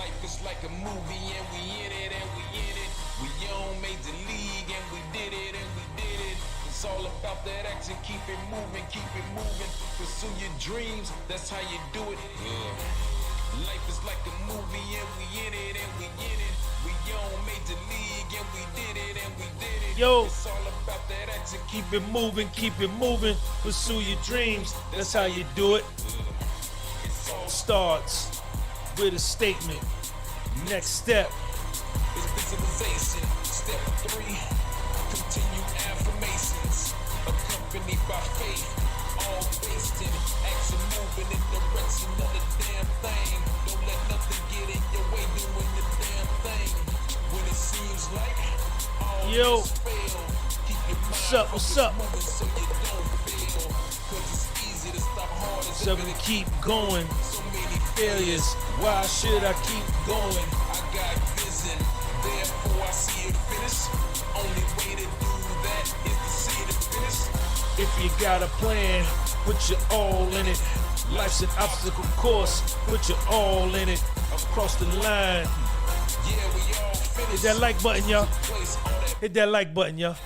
Life is like a movie and we in it and we in it. We on Major League and we did it and we did it. It's all about that action, keep it moving, keep it moving. Pursue your dreams, that's how you do it. Life is like a movie and we in it and we in it. We on Major League and we did it and we did it. Yo, it's all about that action, keep it moving, pursue your dreams, that's how you do it. Starts with a statement. Next step is visualization. Step 3, continue affirmations, accompanied by faith, all based in action, moving in direction of the damn thing. Don't let nothing get in your way, doing the damn thing. When it seems like all fail, keep your mind what's up? moving so you don't fail. 'Cause it's easy to stop hard as so we keep going. So many failures, why should I keep going? I got vision, therefore I see it finish. Only way to do that is to see it finish. If you got a plan, put your all in it. Life's an obstacle course, put your all in it. Across the line. Yeah, we all finished. Hit that like button, y'all. Hit that like button, y'all.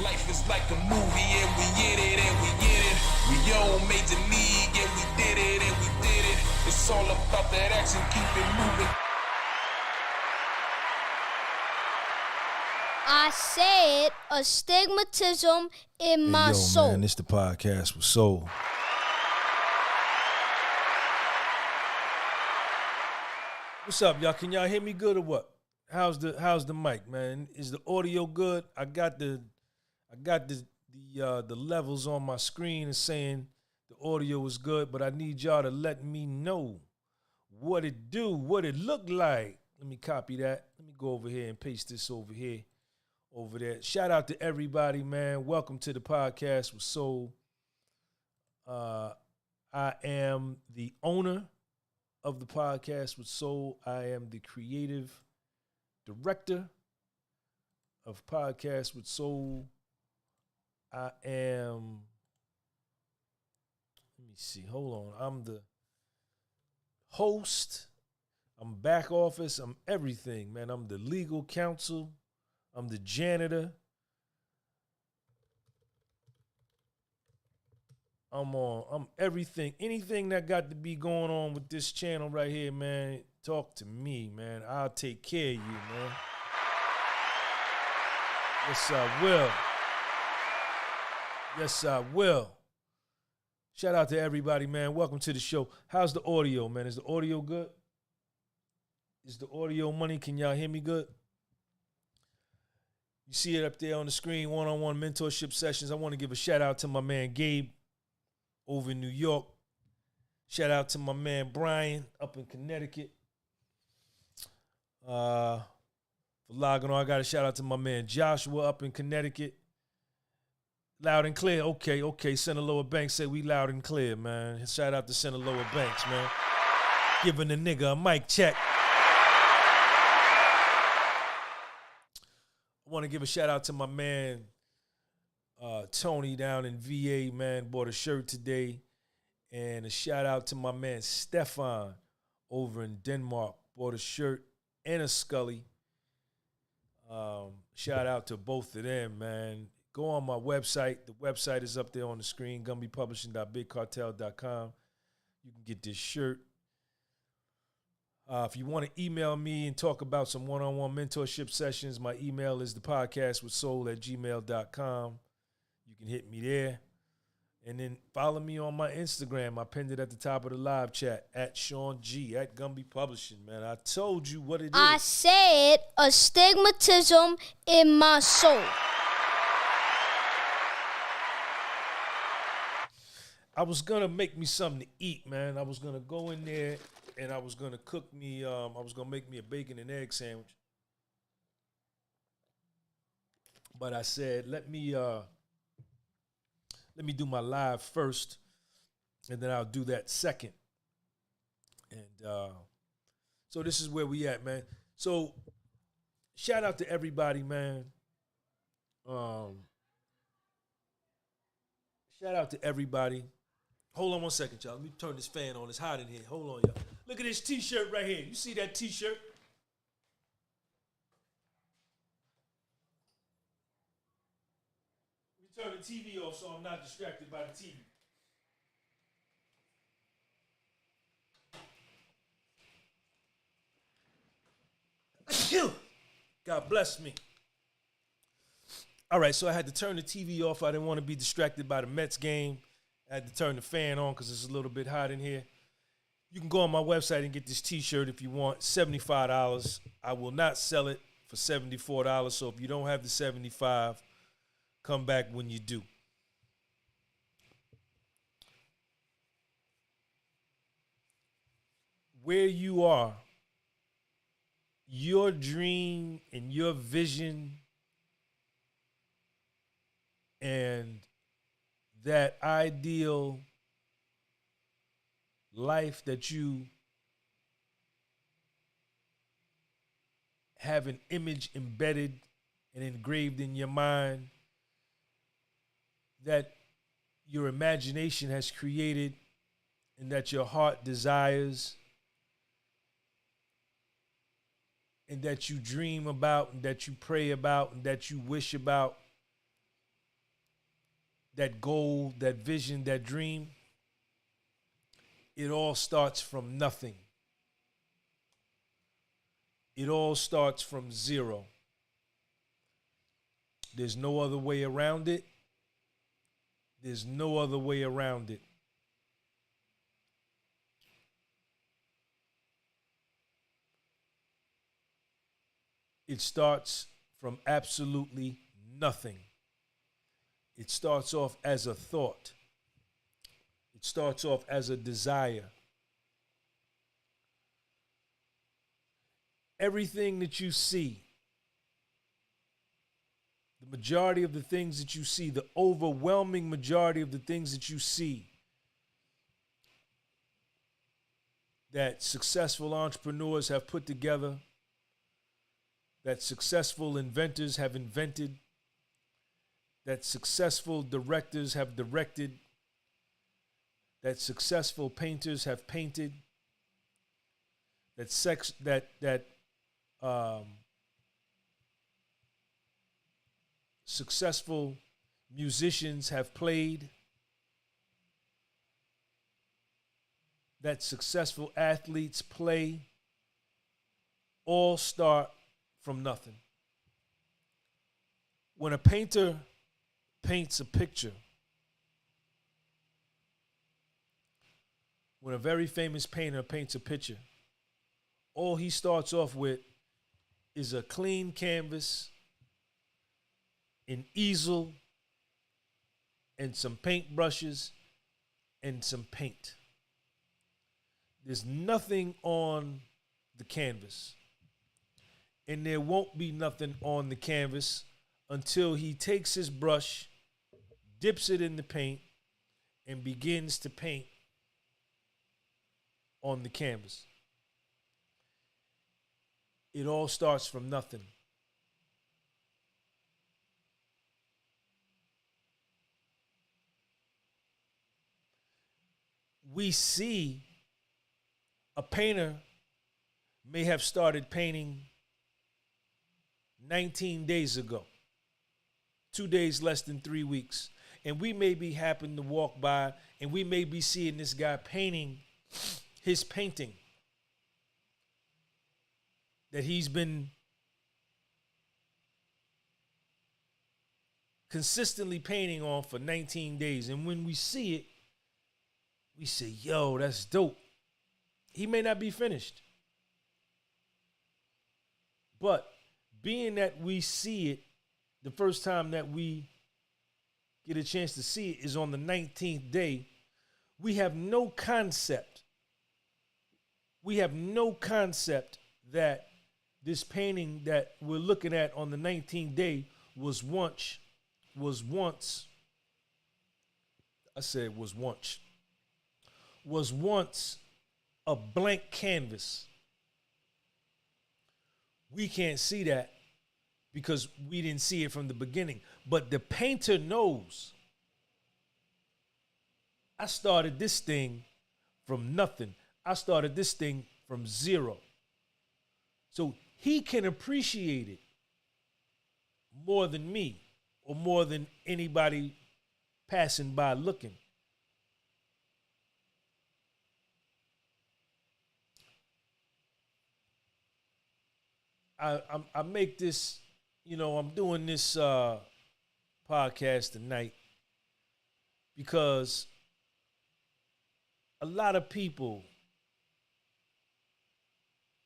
Life is like a movie and we in it and we in it. We on Major League and we did it and we did it. It's all about that action, keep it moving. I said astigmatism in my soul. Man, this the podcast with soul. What's up, y'all? Can y'all hear me good or what? How's the mic, man? Is the audio good? I got the levels on my screen and saying the audio is good, but I need y'all to let me know what it do, what it look like. Let me copy that. Let me go over here and paste this over here, over there. Shout out to everybody, man. Welcome to the podcast with Soul. I am the owner of the podcast with Soul. I am the creative director of Podcast with Soul. I am, let me see, hold on. I'm the host. I'm back office. I'm everything, man. I'm the legal counsel. I'm the janitor. I'm everything. Anything that got to be going on with this channel right here, man, talk to me, man. I'll take care of you, man. Yes, I will. Yes, I will. Shout out to everybody, man. Welcome to the show. How's the audio, man? Is the audio good? Is the audio money? Can y'all hear me good? You see it up there on the screen, one-on-one mentorship sessions. I want to give a shout out to my man Gabe over in New York. Shout out to my man Brian up in Connecticut. For logging on, I got a shout out to my man Joshua up in Connecticut. Loud and clear. Okay. Senator Lower Banks say we loud and clear, man. Shout out to Senator Lower Banks, man. Giving a nigga a mic check. I want to give a shout out to my man Tony down in VA, man. Bought a shirt today. And a shout out to my man Stefan over in Denmark. Bought a shirt and a Scully. Shout out to both of them, man. Go on my website. The website is up there on the screen, gunbypublishing.bigcartel.com. You can get this shirt. If you want to email me and talk about some one-on-one mentorship sessions, my email is thepodcastwithsoul@gmail.com. You can hit me there. And then follow me on my Instagram. I pinned it at the top of the live chat, @SeanG, @Gunby Publishing, man. I told you what it is. I said astigmatism in my soul. I was going to make me something to eat, man. I was going to go in there and I was going to cook me, I was going to make me a bacon and egg sandwich. But I said, let me do my live first, and then I'll do that second. And so this is where we at, man. So shout out to everybody, man. Shout out to everybody. Hold on one second, y'all. Let me turn this fan on. It's hot in here. Hold on, y'all. Look at this t-shirt right here. You see that t-shirt? Let me turn the TV off so I'm not distracted by the TV. God bless me. All right, so I had to turn the TV off. I didn't want to be distracted by the Mets game. I had to turn the fan on because it's a little bit hot in here. You can go on my website and get this t-shirt if you want, $75. I will not sell it for $74. So if you don't have the $75, come back when you do. Where you are, your dream and your vision and that ideal life that you have an image embedded and engraved in your mind that your imagination has created and that your heart desires and that you dream about and that you pray about and that you wish about, that goal, that vision, that dream, it all starts from nothing. It all starts from zero. There's no other way around it. There's no other way around it. It starts from absolutely nothing. It starts off as a thought. It starts off as a desire. Everything that you see, the majority of the things that you see, the overwhelming majority of the things that you see that successful entrepreneurs have put together, that successful inventors have invented, that successful directors have directed, that successful painters have painted, that successful musicians have played, that successful athletes play, all start from nothing. When a painter paints a picture, when a very famous painter paints a picture, all he starts off with is a clean canvas, an easel, and some paint brushes and some paint. There's nothing on the canvas. And there won't be nothing on the canvas until he takes his brush, dips it in the paint, and begins to paint on the canvas. It all starts from nothing. We see a painter may have started painting 19 days ago, 2 days less than 3 weeks. And we may be happen to walk by and we may be seeing this guy painting his painting that he's been consistently painting on for 19 days. And when we see it, we say, yo, that's dope. He may not be finished. But being that we see it, the first time that we get a chance to see it is on the 19th day, we have no concept. We have no concept that this painting that we're looking at on the 19th day was once a blank canvas. We can't see that because we didn't see it from the beginning. But the painter knows. I started this thing from nothing. I started this thing from zero. So he can appreciate it more than me or more than anybody passing by looking. I make this, I'm doing this podcast tonight because a lot of people,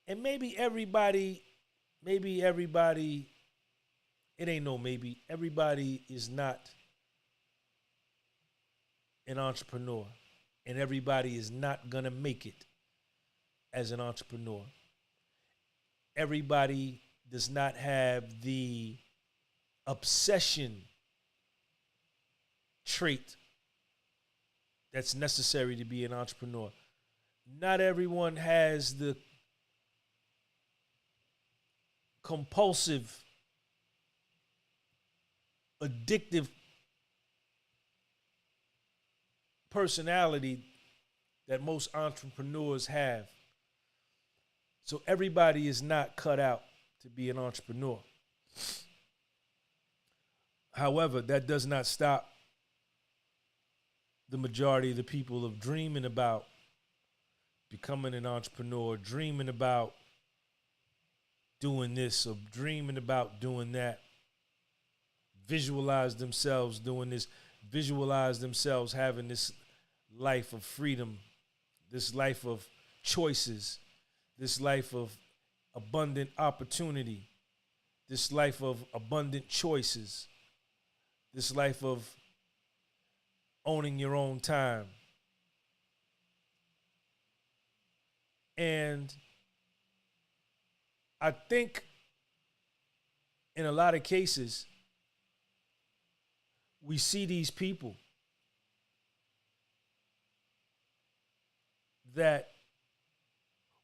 and maybe everybody, it ain't no maybe, everybody is not an entrepreneur, and everybody is not gonna make it as an entrepreneur. Everybody does not have the obsession trait that's necessary to be an entrepreneur. Not everyone has the compulsive, addictive personality that most entrepreneurs have. So everybody is not cut out to be an entrepreneur. However, that does not stop the majority of the people of dreaming about becoming an entrepreneur, dreaming about doing this or dreaming about doing that. Visualize themselves doing this, visualize themselves having this life of freedom, this life of choices, this life of abundant opportunity, this life of abundant choices, this life of owning your own time. And I think in a lot of cases, we see these people that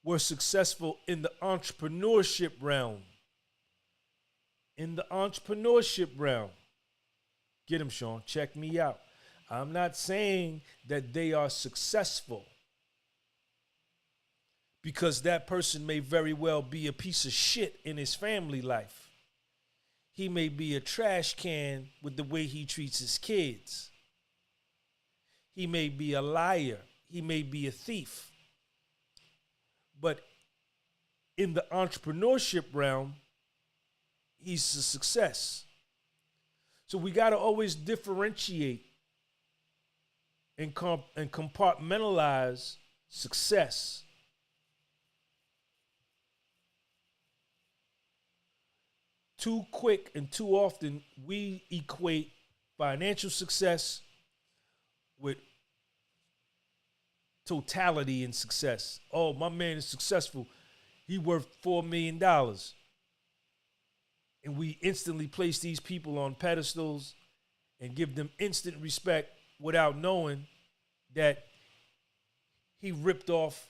were successful in the entrepreneurship realm. In the entrepreneurship realm. Get him, Sean. Check me out. I'm not saying that they are successful, because that person may very well be a piece of shit in his family life. He may be a trash can with the way he treats his kids. He may be a liar. He may be a thief. But in the entrepreneurship realm, he's a success. So we got to always differentiate and compartmentalize success. Too quick and too often, we equate financial success with totality in success. Oh, my man is successful. He worth $4 million. And we instantly place these people on pedestals and give them instant respect without knowing that he ripped off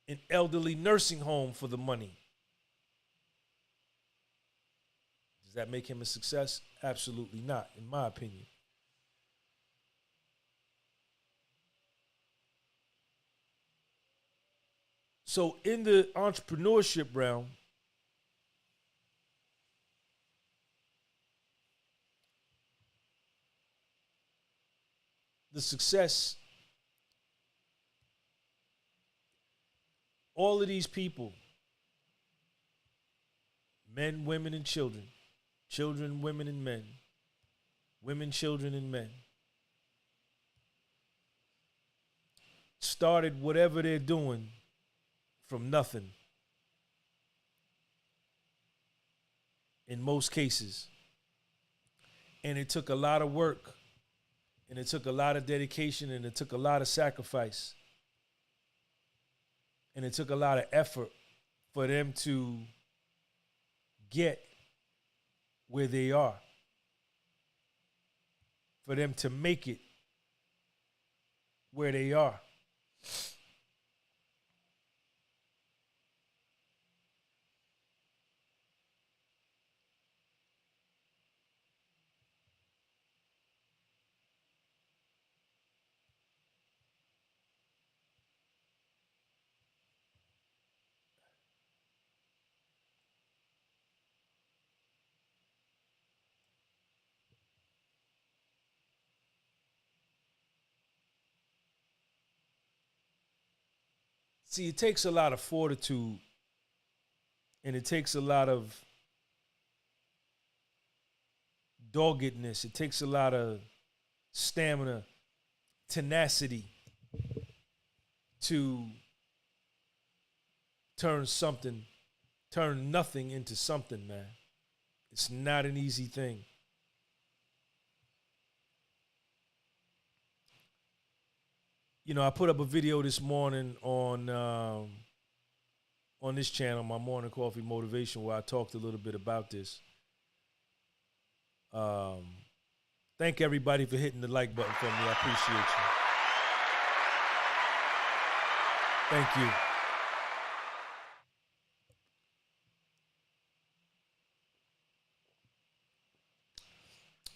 an elderly nursing home for the money. Does that make him a success? Absolutely not, in my opinion. So in the entrepreneurship realm, the success, all of these people, men, women, and children, children, women, and men, women, children, and men, started whatever they're doing from nothing. In most cases. And it took a lot of work, and it took a lot of dedication, and it took a lot of sacrifice, and it took a lot of effort for them to get where they are, for them to make it where they are. See, it takes a lot of fortitude and it takes a lot of doggedness. It takes a lot of stamina, tenacity to turn nothing into something, man. It's not an easy thing. You know, I put up a video this morning on this channel, my Morning Coffee Motivation, where I talked a little bit about this. Thank everybody for hitting the like button for me. I appreciate you. Thank you.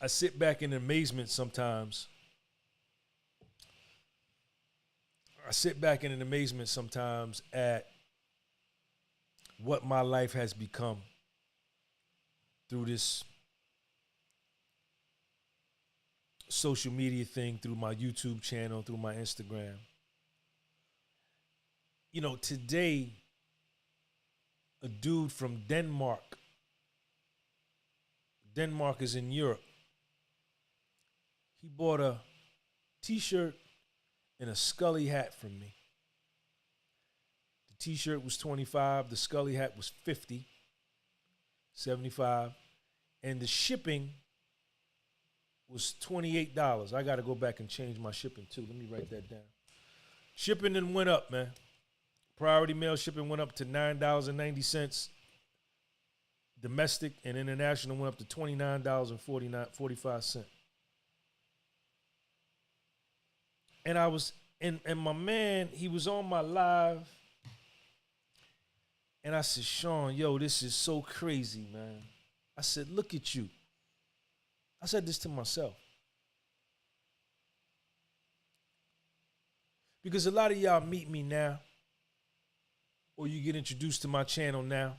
I sit back in amazement sometimes. At what my life has become through this social media thing, through my YouTube channel, through my Instagram. You know, today, a dude from Denmark is in Europe. He bought a t-shirt and a Scully hat from me. The t-shirt was $25, the Scully hat was $50, $75, and the shipping was $28. I got to go back and change my shipping too. Let me write that down. Shipping then went up, man. Priority mail shipping went up to $9.90. Domestic and international went up to $29.45. And I was, and my man, he was on my live. And I said, Sean, yo, this is so crazy, man. I said, look at you. I said this to myself. Because a lot of y'all meet me now, or you get introduced to my channel now,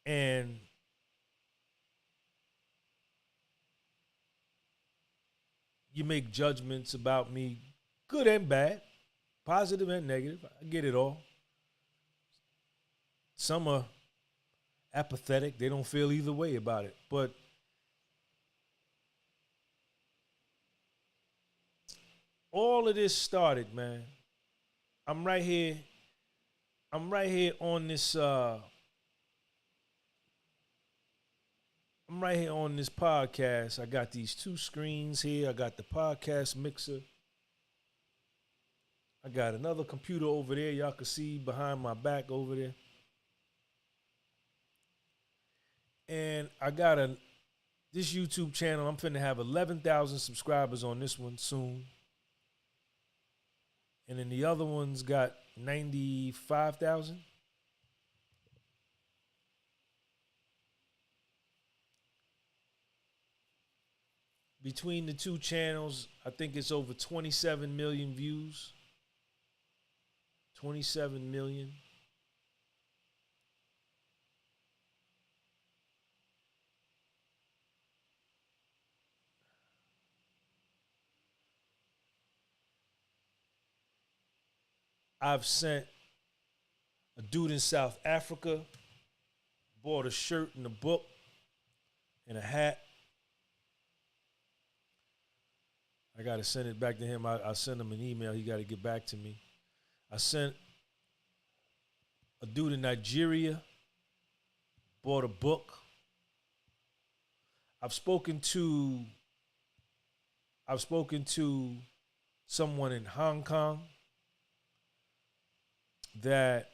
and you make judgments about me, good and bad, positive and negative. I get it all. Some are apathetic. They don't feel either way about it. But all of this started, man. I'm right here on this podcast. I got these two screens here. I got the podcast mixer. I got another computer over there. Y'all can see behind my back over there. And I got this YouTube channel. I'm finna have 11,000 subscribers on this one soon. And then the other one's got 95,000. Between the two channels, I think it's over 27 million views. 27 million. I've sent a dude in South Africa, bought a shirt and a book and a hat. I got to send it back to him. I sent him an email. He got to get back to me. I sent a dude in Nigeria, bought a book. I've spoken to someone in Hong Kong that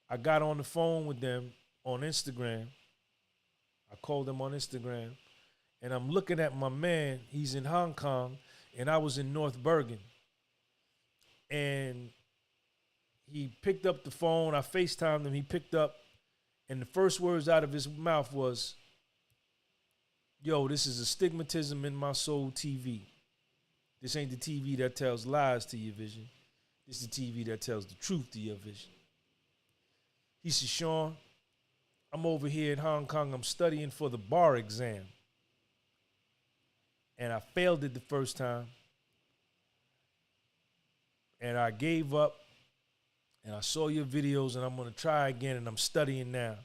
I got on the phone with them on Instagram. I called them on Instagram, and I'm looking at my man. He's in Hong Kong, and I was in North Bergen. And he picked up the phone. I FaceTimed him. He picked up, and the first words out of his mouth was, yo, this is Astigmatism in My Soul TV. This ain't the TV that tells lies to your vision. This is the TV that tells the truth to your vision. He said, Sean, I'm over here in Hong Kong. I'm studying for the bar exam. And I failed it the first time. and I gave up, and I saw your videos, and I'm gonna try again, and I'm studying now.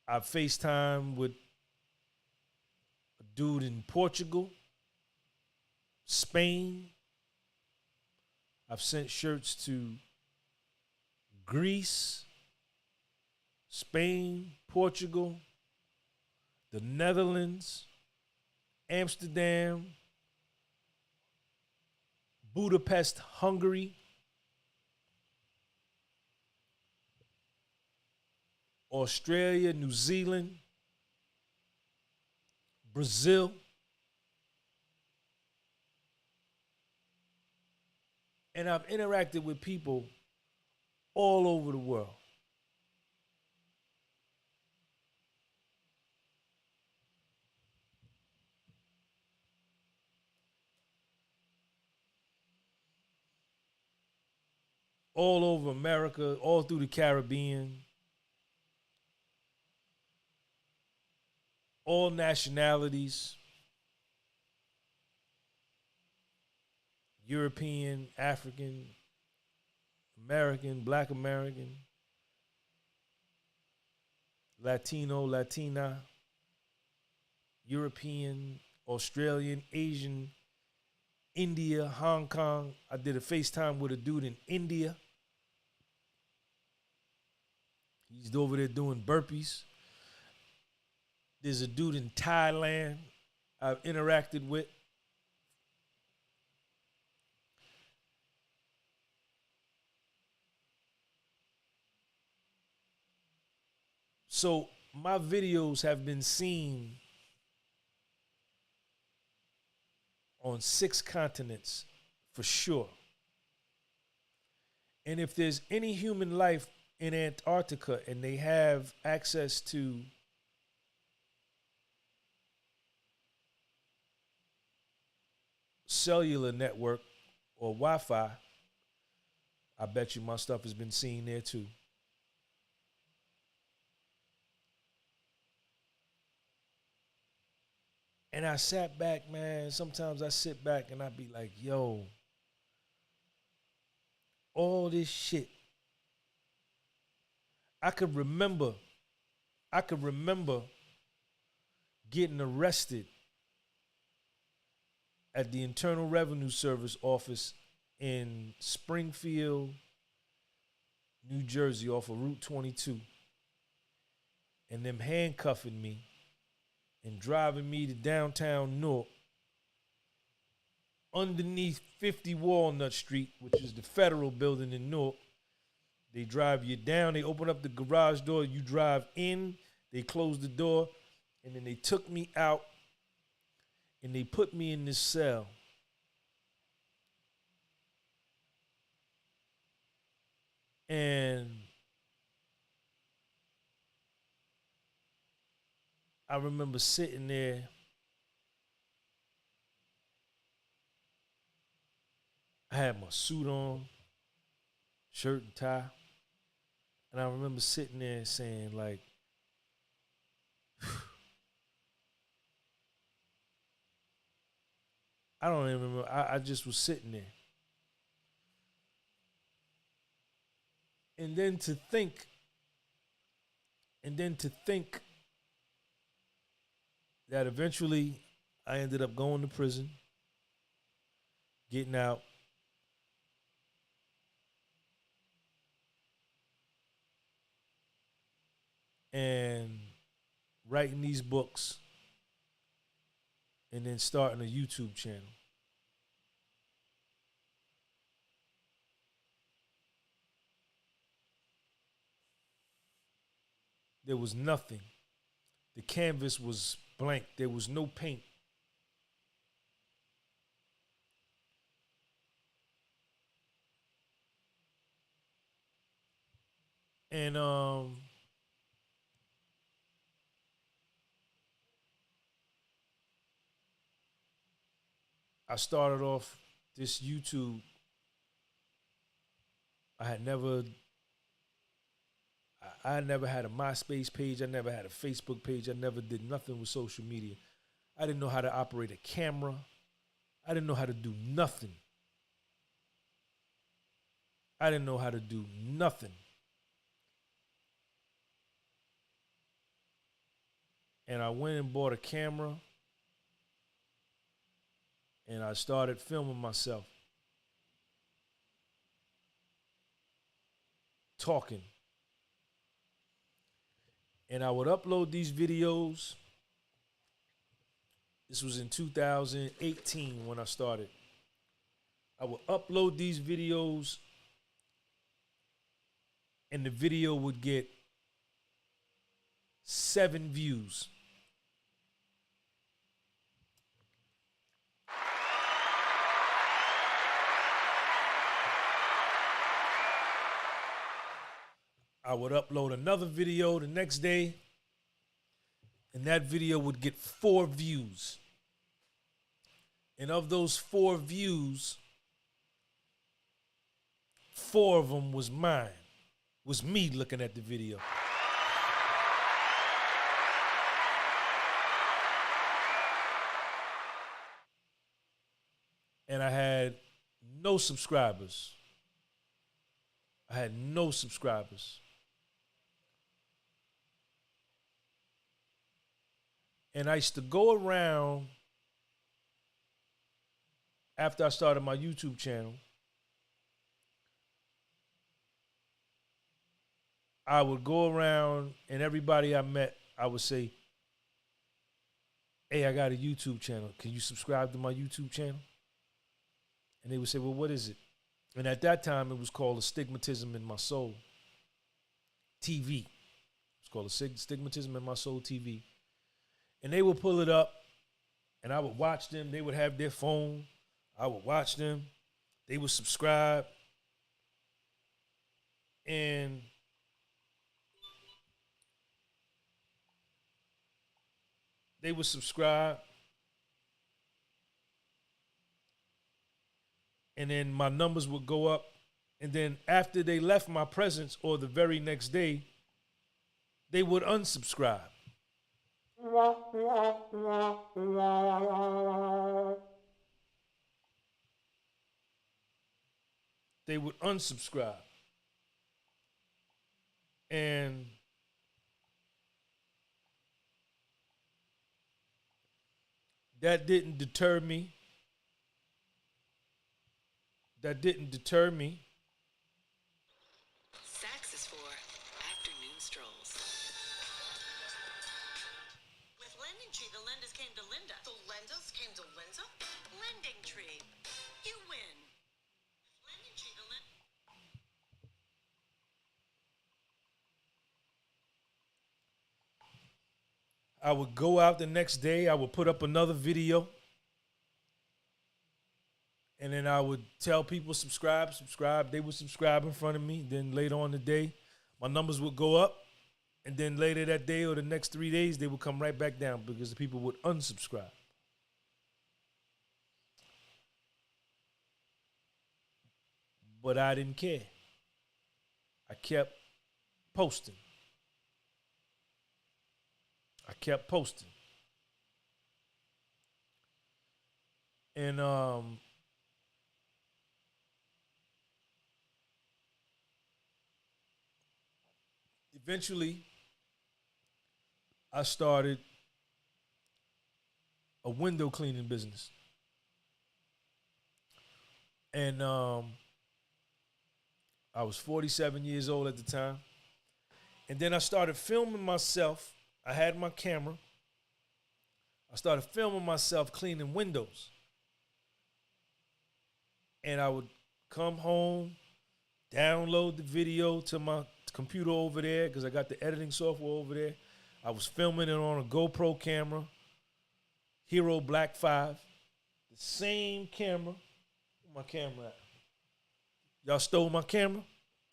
I FaceTime with a dude in Portugal, Spain. I've sent shirts to Greece, Spain, Portugal, the Netherlands, Amsterdam, Budapest, Hungary, Australia, New Zealand, Brazil. And I've interacted with people all over the world. All over America, all through the Caribbean, all nationalities, European, African, American, Black American, Latino, Latina, European, Australian, Asian, India, Hong Kong. I did a FaceTime with a dude in India. He's over there doing burpees. There's a dude in Thailand I've interacted with. So my videos have been seen on 6 continents for sure. And if there's any human life in Antarctica and they have access to cellular network or Wi-Fi, I bet you my stuff has been seen there too. And I sat back, man. Sometimes I sit back and I be like, yo, all this shit. I could remember getting arrested at the Internal Revenue Service office in Springfield, New Jersey, off of Route 22, and them handcuffing me and driving me to downtown Newark underneath 50 Walnut Street, which is the federal building in Newark. They drive you down, they open up the garage door, you drive in, they close the door, and then they took me out and they put me in this cell. And I remember sitting there I had my suit on, shirt and tie. And I remember sitting there and saying, like, I don't even remember. I just was sitting there. And then to think that eventually I ended up going to prison, getting out, and writing these books, and then starting a YouTube channel. There was nothing. The canvas was blank. There was no paint. And I started off this YouTube. I had never had a MySpace page. I never had a Facebook page. I never did nothing with social media. I I didn't know how to operate a camera. I didn't know how to do nothing. I didn't know how to do nothing. And I went and bought a camera, and I started filming myself, talking. And I would upload these videos. This was in 2018 when I started. I would upload these videos, and the video would get 7 views. I would upload another video the next day, and that video would get 4 views. And of those 4 views, 4 of them was mine, was me looking at the video. And I had no subscribers. I had no subscribers. And I used to go around after I started my YouTube channel. I would go around, and everybody I met, I would say, hey, I got a YouTube channel. Can you subscribe to my YouTube channel? And they would say, well, what is it? And at that time, it was called Astigmatism in My Soul TV. It's called Astigmatism in My Soul TV. And they would pull it up, and I would watch them. They would have their phone. I would watch them. They would subscribe. And they would subscribe. And then my numbers would go up. And then after they left my presence, or the very next day, they would unsubscribe. They would unsubscribe. And that didn't deter me. That didn't deter me. Sax is for afternoon strolls. With Lending Tree, the lenders came to Linda. The lenders came to Linda? Lending Tree. You win. Lending Tree, the I would go out the next day. I would put up another video. And then I would tell people, subscribe, subscribe. They would subscribe in front of me. Then later on the day, my numbers would go up. And then later that day or the next 3 days, they would come right back down because the people would unsubscribe. But I didn't care. I kept posting. I kept posting. And eventually, I started a window cleaning business. And I was 47 years old at the time. And then I started filming myself. I had my camera. I started filming myself cleaning windows. And I would come home, download the video to my computer over there because I got the editing software over there. I was filming it on a GoPro camera, Hero Black 5. The same camera. Where my camera at? Y'all stole my camera?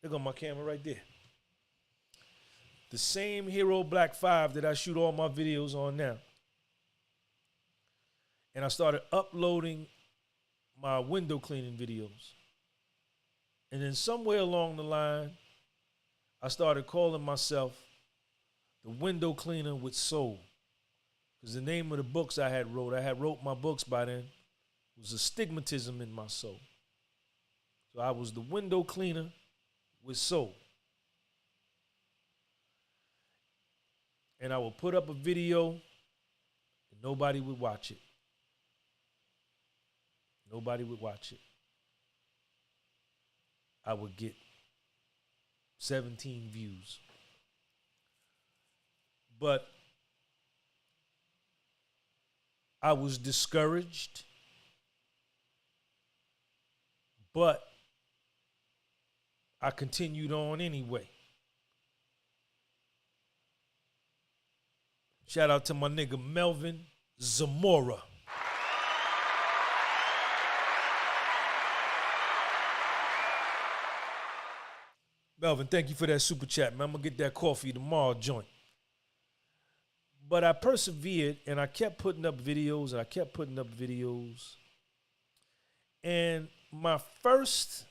There go my camera right there. The same Hero Black 5 that I shoot all my videos on now. And I started uploading my window cleaning videos. And then somewhere along the line, I started calling myself the window cleaner with soul. Because the name of the books I had wrote my books by then, was Astigmatism in My Soul. So I was the window cleaner with soul. And I would put up a video and nobody would watch it. Nobody would watch it. I would get 17 views. But I was discouraged. But I continued on anyway. Shout out to my nigga Melvin Zamora. Melvin, thank you for that super chat, man. I'm gonna get that coffee tomorrow joint. But I persevered and I kept putting up videos and I kept putting up videos. And my first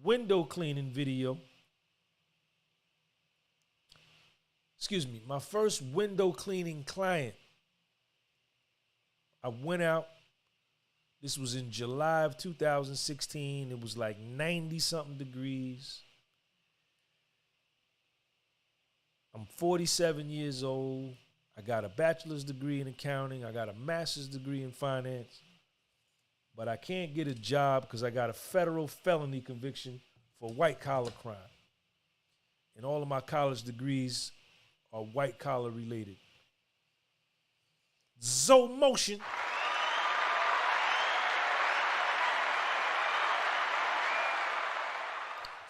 window cleaning video, my first window cleaning client, I went out. This was in July of 2016. It was like 90-something degrees. I'm 47 years old. I got a bachelor's degree in accounting. I got a master's degree in finance. But I can't get a job because I got a federal felony conviction for white-collar crime. And all of my college degrees are white-collar related. Motion.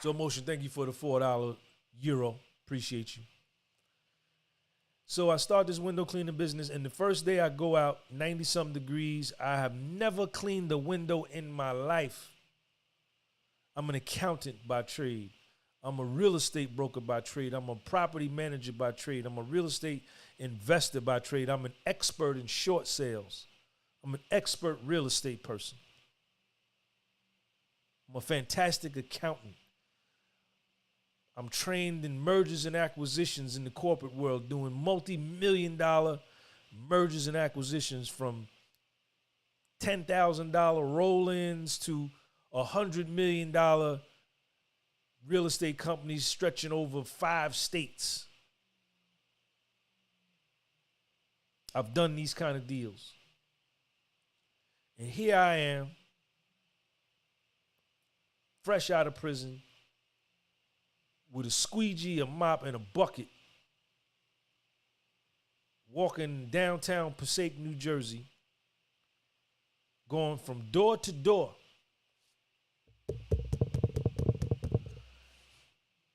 Motion, thank you for the $4 euro. Appreciate you. So I start this window cleaning business, and the first day I go out, 90-something degrees. I have never cleaned a window in my life. I'm an accountant by trade. I'm a real estate broker by trade. I'm a property manager by trade. I'm a real estate investor by trade. I'm an expert in short sales. I'm an expert real estate person. I'm a fantastic accountant. I'm trained in mergers and acquisitions in the corporate world, doing multi-million-dollar mergers and acquisitions, from $10,000 roll-ins to $100 million real estate companies stretching over 5 states. I've done these kind of deals. And here I am, fresh out of prison, with a squeegee, a mop, and a bucket, walking downtown Passaic, New Jersey, going from door to door.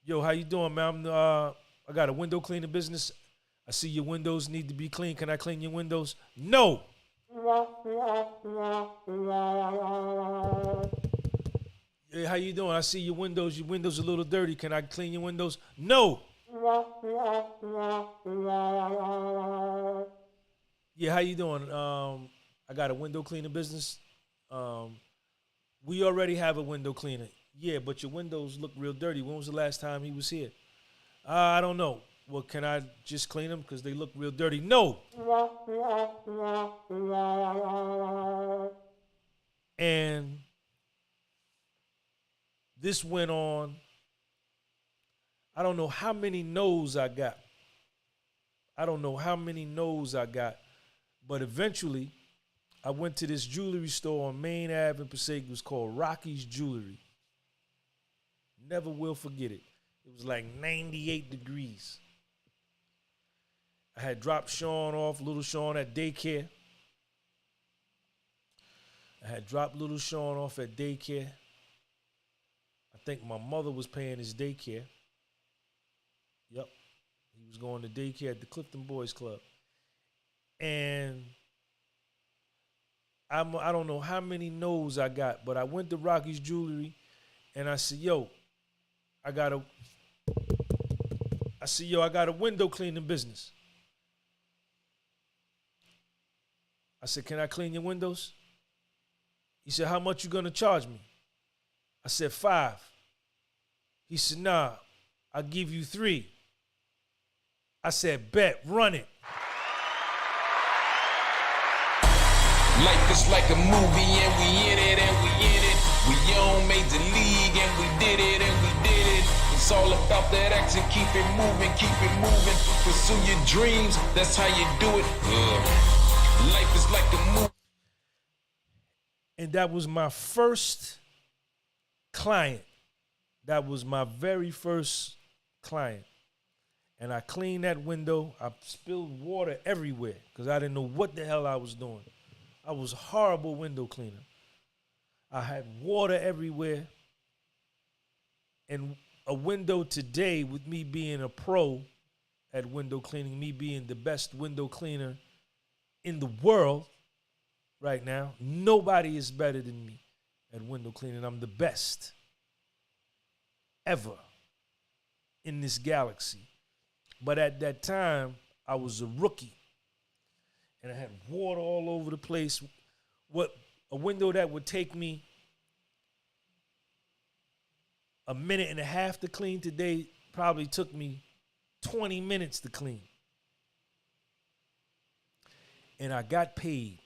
Yo, how you doing, man? I got a window cleaning business. I see your windows need to be clean. Can I clean your windows? No. Hey, how you doing? I see your windows. Your windows are a little dirty. Can I clean your windows? No. Yeah, how you doing? I got a window cleaning business. We already have a window cleaner. Yeah, but your windows look real dirty. When was the last time he was here? I don't know. Well, can I just clean them because they look real dirty? No. And this went on. I don't know how many no's I got. But eventually, I went to this jewelry store on Main Ave in Passaic. It was called Rocky's Jewelry. Never will forget it. It was like 98 degrees. I had dropped Sean off, little Sean, at daycare. I think my mother was paying his daycare. Yep. He was going to daycare at the Clifton Boys Club. And I don't know how many no's I got, but I went to Rocky's Jewelry and I said, yo, I got a window cleaning business. I said, can I clean your windows? He said, how much you gonna charge me? I said, $5. He said, nah, I'll give you $3. I said, bet, run it. Life is like a movie and we in it and we in it. We on Major League and we did it and we did it. It's all about that action, keep it moving, keep it moving. Pursue your dreams, that's how you do it. Life is like a movie. And that was my first client. That was my very first client. And I cleaned that window. I spilled water everywhere because I didn't know what the hell I was doing. I was a horrible window cleaner. I had water everywhere. And a window today, with me being a pro at window cleaning, me being the best window cleaner in the world right now, nobody is better than me at window cleaning. I'm the best ever in this galaxy. But at that time, I was a rookie. And I had water all over the place. What a window that would take me a minute and a half to clean today probably took me 20 minutes to clean. And I got paid.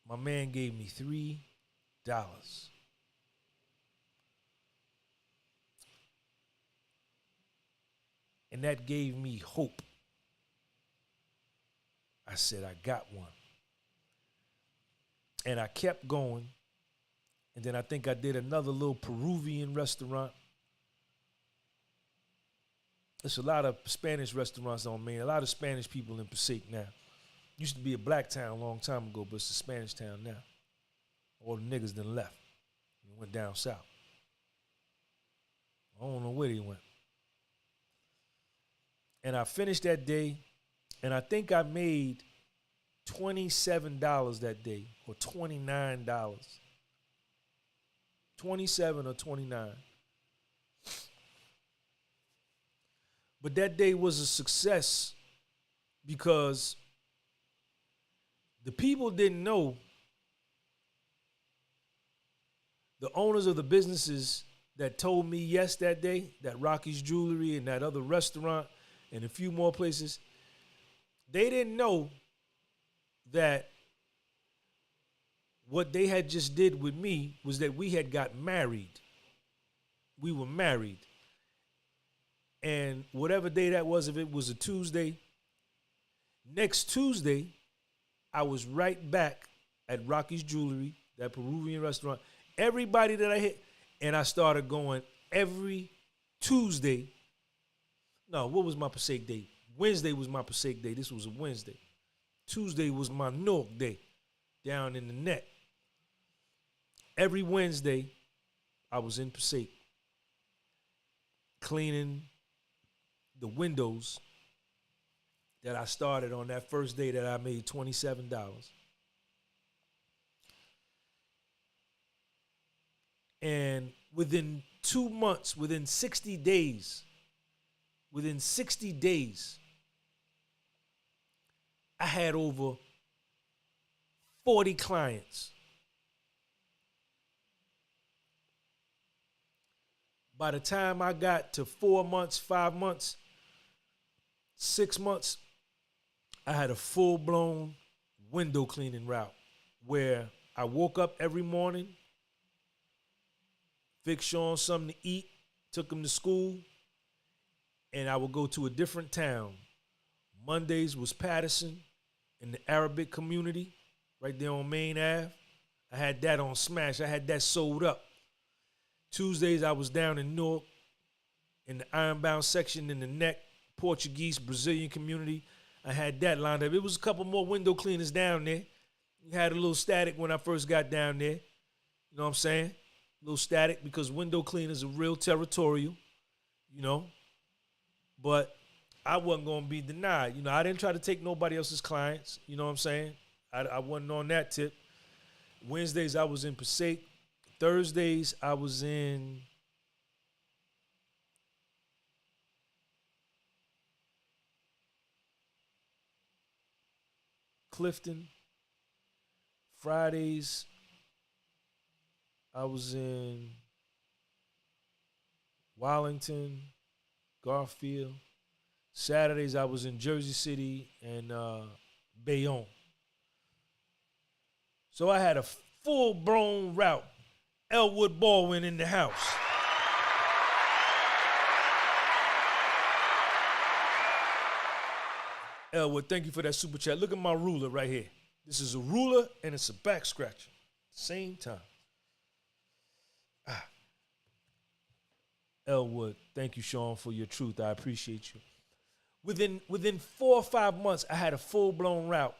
My man gave me $3. And that gave me hope. I said, I got one. And I kept going. And then I think I did another little Peruvian restaurant. There's a lot of Spanish restaurants on Main. A lot of Spanish people in Passaic now. Used to be a black town a long time ago, but it's a Spanish town now. All the niggas done left and went down south. I don't know where they went. And I finished that day, and I think I made $27 that day, or $29. 27 or 29. But that day was a success because the people didn't know, the owners of the businesses that told me yes that day, that Rocky's Jewelry and that other restaurant and a few more places, they didn't know that what they had just did with me was that we had got married. We were married. And whatever day that was, if it was a Tuesday, next Tuesday, I was right back at Rocky's Jewelry, that Peruvian restaurant. Everybody that I hit, and I started going every Tuesday. No, what was my Passaic day? Wednesday was my Passaic day. This was a Wednesday. Tuesday was my Newark day, down in the neck. Every Wednesday, I was in Passaic, cleaning the windows that I started on that first day that I made $27. And within 2 months, within 60 days, I had over 40 clients. By the time I got to 4 months, 5 months, 6 months, I had a full-blown window cleaning route where I woke up every morning, fixed Sean something to eat, took him to school, and I would go to a different town. Mondays was Patterson in the Arabic community, right there on Main Ave. I had that on Smash. I had that sold up. Tuesdays, I was down in Newark in the Ironbound section in the neck, Portuguese, Brazilian community. I had that lined up. It was a couple more window cleaners down there. We had a little static when I first got down there. You know what I'm saying? A little static because window cleaners are real territorial, you know. But I wasn't going to be denied. You know, I didn't try to take nobody else's clients. You know what I'm saying? I wasn't on that tip. Wednesdays, I was in Passaic. Thursdays, I was in Clifton. Fridays, I was in Wallington, Garfield. Saturdays, I was in Jersey City and Bayonne. So I had a full-blown route. Elwood Baldwin in the house. Elwood, thank you for that super chat. Look at my ruler right here. This is a ruler and it's a back scratcher. Same time. Elwood, thank you, Sean, for your truth. I appreciate you. Within 4 or 5 months, I had a full-blown route.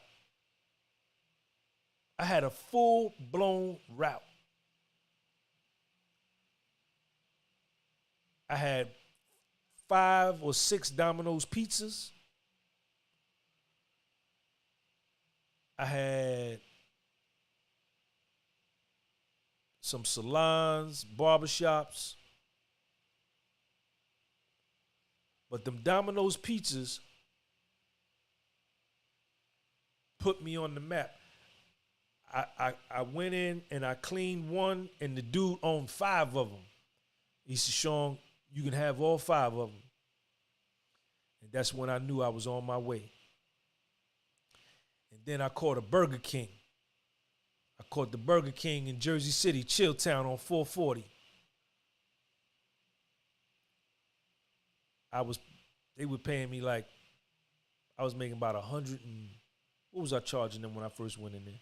I had a full-blown route. I had 5 or 6 Domino's pizzas. I had some salons, barbershops. But them Domino's pizzas put me on the map. I went in and I cleaned one, and the dude owned 5 of them. He said, Sean, you can have all 5 of them. And that's when I knew I was on my way. And then I caught a Burger King. I caught the Burger King in Jersey City, Chilltown on 440. They were paying me like, I was making about 100 and, what was I charging them when I first went in there?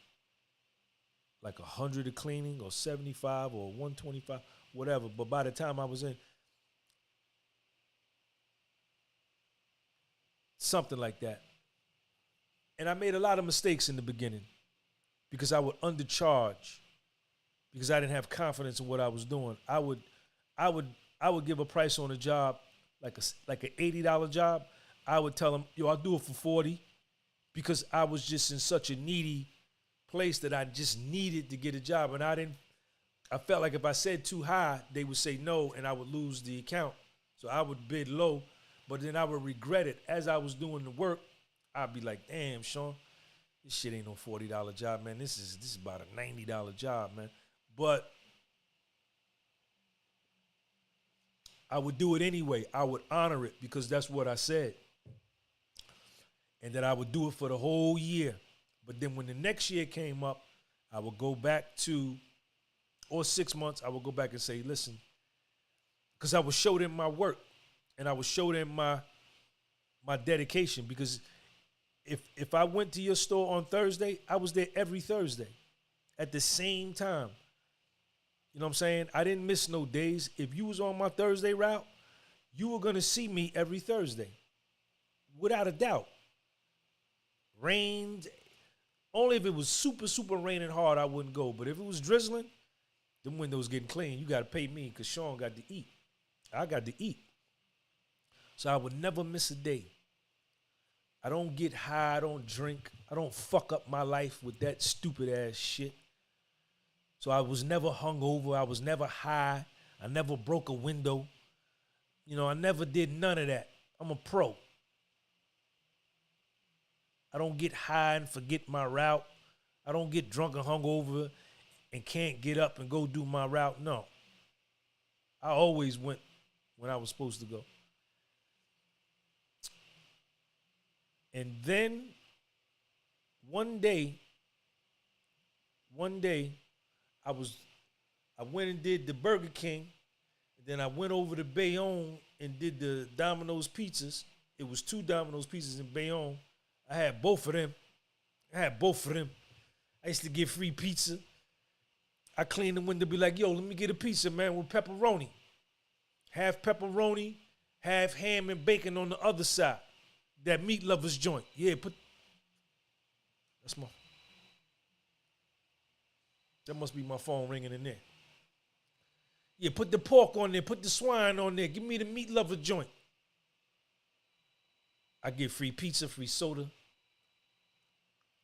Like 100 a cleaning or 75 or 125, whatever. But by the time I was in, something like that. And I made a lot of mistakes in the beginning because I would undercharge because I didn't have confidence in what I was doing. I would give a price on a job like an $80 job. I would tell them, yo, I'll do it for 40 because I was just in such a needy place that I just needed to get a job. And I felt like if I said too high, they would say no and I would lose the account. So I would bid low, but then I would regret it. As I was doing the work, I'd be like, damn, Sean, this shit ain't no $40 job, man. This is about a $90 job, man. But I would do it anyway. I would honor it because that's what I said. And that I would do it for the whole year. But then when the next year came up, I would go back to, or 6 months, I would go back and say, listen, because I would show them my work and I would show them my dedication. Because if I went to your store on Thursday, I was there every Thursday at the same time. You know what I'm saying? I didn't miss no days. If you was on my Thursday route, you were going to see me every Thursday. Without a doubt. Rained. Only if it was super, super raining hard, I wouldn't go. But if it was drizzling, them windows getting clean. You got to pay me because Sean got to eat. I got to eat. So I would never miss a day. I don't get high. I don't drink. I don't fuck up my life with that stupid ass shit. So I was never hungover. I was never high. I never broke a window. You know, I never did none of that. I'm a pro. I don't get high and forget my route. I don't get drunk and hungover and can't get up and go do my route. No. I always went when I was supposed to go. And then one day, I went and did the Burger King. Then I went over to Bayonne and did the Domino's pizzas. It was 2 Domino's pizzas in Bayonne. I had both of them. I used to get free pizza. I cleaned the window, be like, yo, let me get a pizza, man, with pepperoni. Half pepperoni, half ham and bacon on the other side. That meat lovers joint. Yeah, that must be my phone ringing in there. Yeah, put the pork on there, put the swine on there. Give me the meat lover joint. I get free pizza, free soda.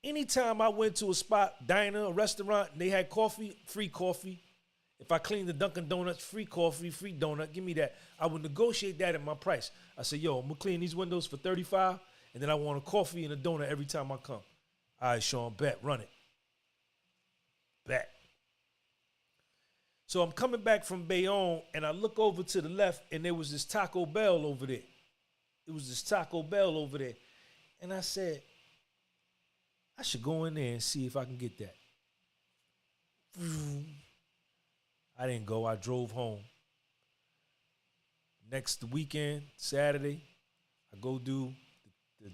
Anytime I went to a spot, diner, a restaurant, and they had coffee, free coffee. If I cleaned the Dunkin' Donuts, free coffee, free donut, give me that. I would negotiate that in my price. I said, yo, I'm going to clean these windows for $35, and then I want a coffee and a donut every time I come. All right, Sean, bet, run it. Bet. So I'm coming back from Bayonne, and I look over to the left, and there was this Taco Bell over there. And I said, I should go in there and see if I can get that. I didn't go. I drove home. Next weekend, Saturday, I go do the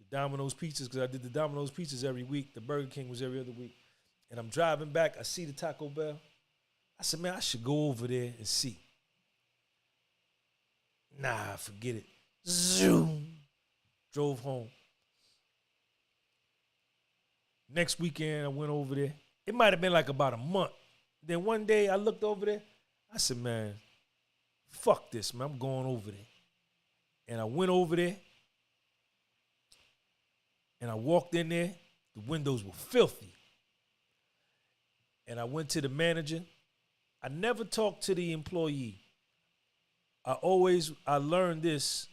Domino's pizzas because I did the Domino's pizzas every week. The Burger King was every other week. And I'm driving back. I see the Taco Bell. I said, man, I should go over there and see. Nah, forget it. Zoom. Drove home. Next weekend, I went over there. It might have been like about a month. Then one day, I looked over there. I said, man, fuck this, man. I'm going over there. And I went over there. And I walked in there. The windows were filthy. And I went to the manager. I never talked to the employee. I learned this,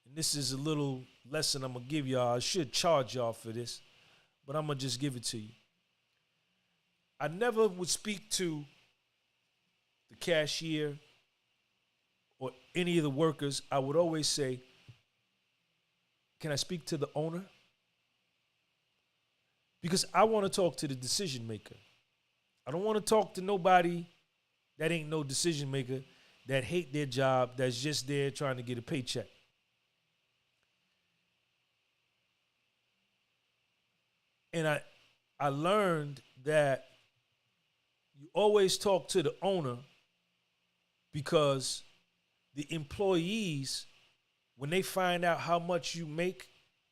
and this is a little lesson I'm going to give y'all. I should charge y'all for this, but I'm going to just give it to you. I never would speak to the cashier or any of the workers. I would always say, can I speak to the owner? Because I want to talk to the decision maker. I don't want to talk to nobody that ain't no decision maker, that hate their job, that's just there trying to get a paycheck. And I learned that you always talk to the owner because the employees, when they find out how much you make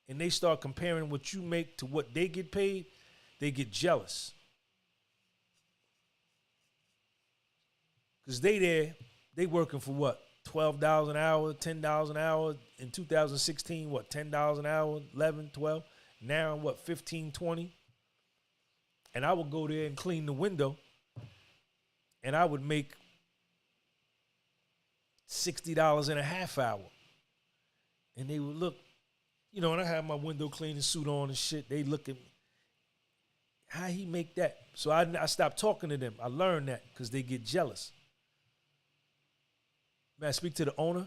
and they start comparing what you make to what they get paid, they get jealous. Because they working for what? $12 an hour, $10 an hour. In 2016, what, $10 an hour, 11, 12. Now, what, 15, 20? And I would go there and clean the window, and I would make $60 in a half hour. And they would look, you know, and I had my window cleaning suit on and shit. They look at me. How he make that? So I stopped talking to them. I learned that because they get jealous. May I speak to the owner?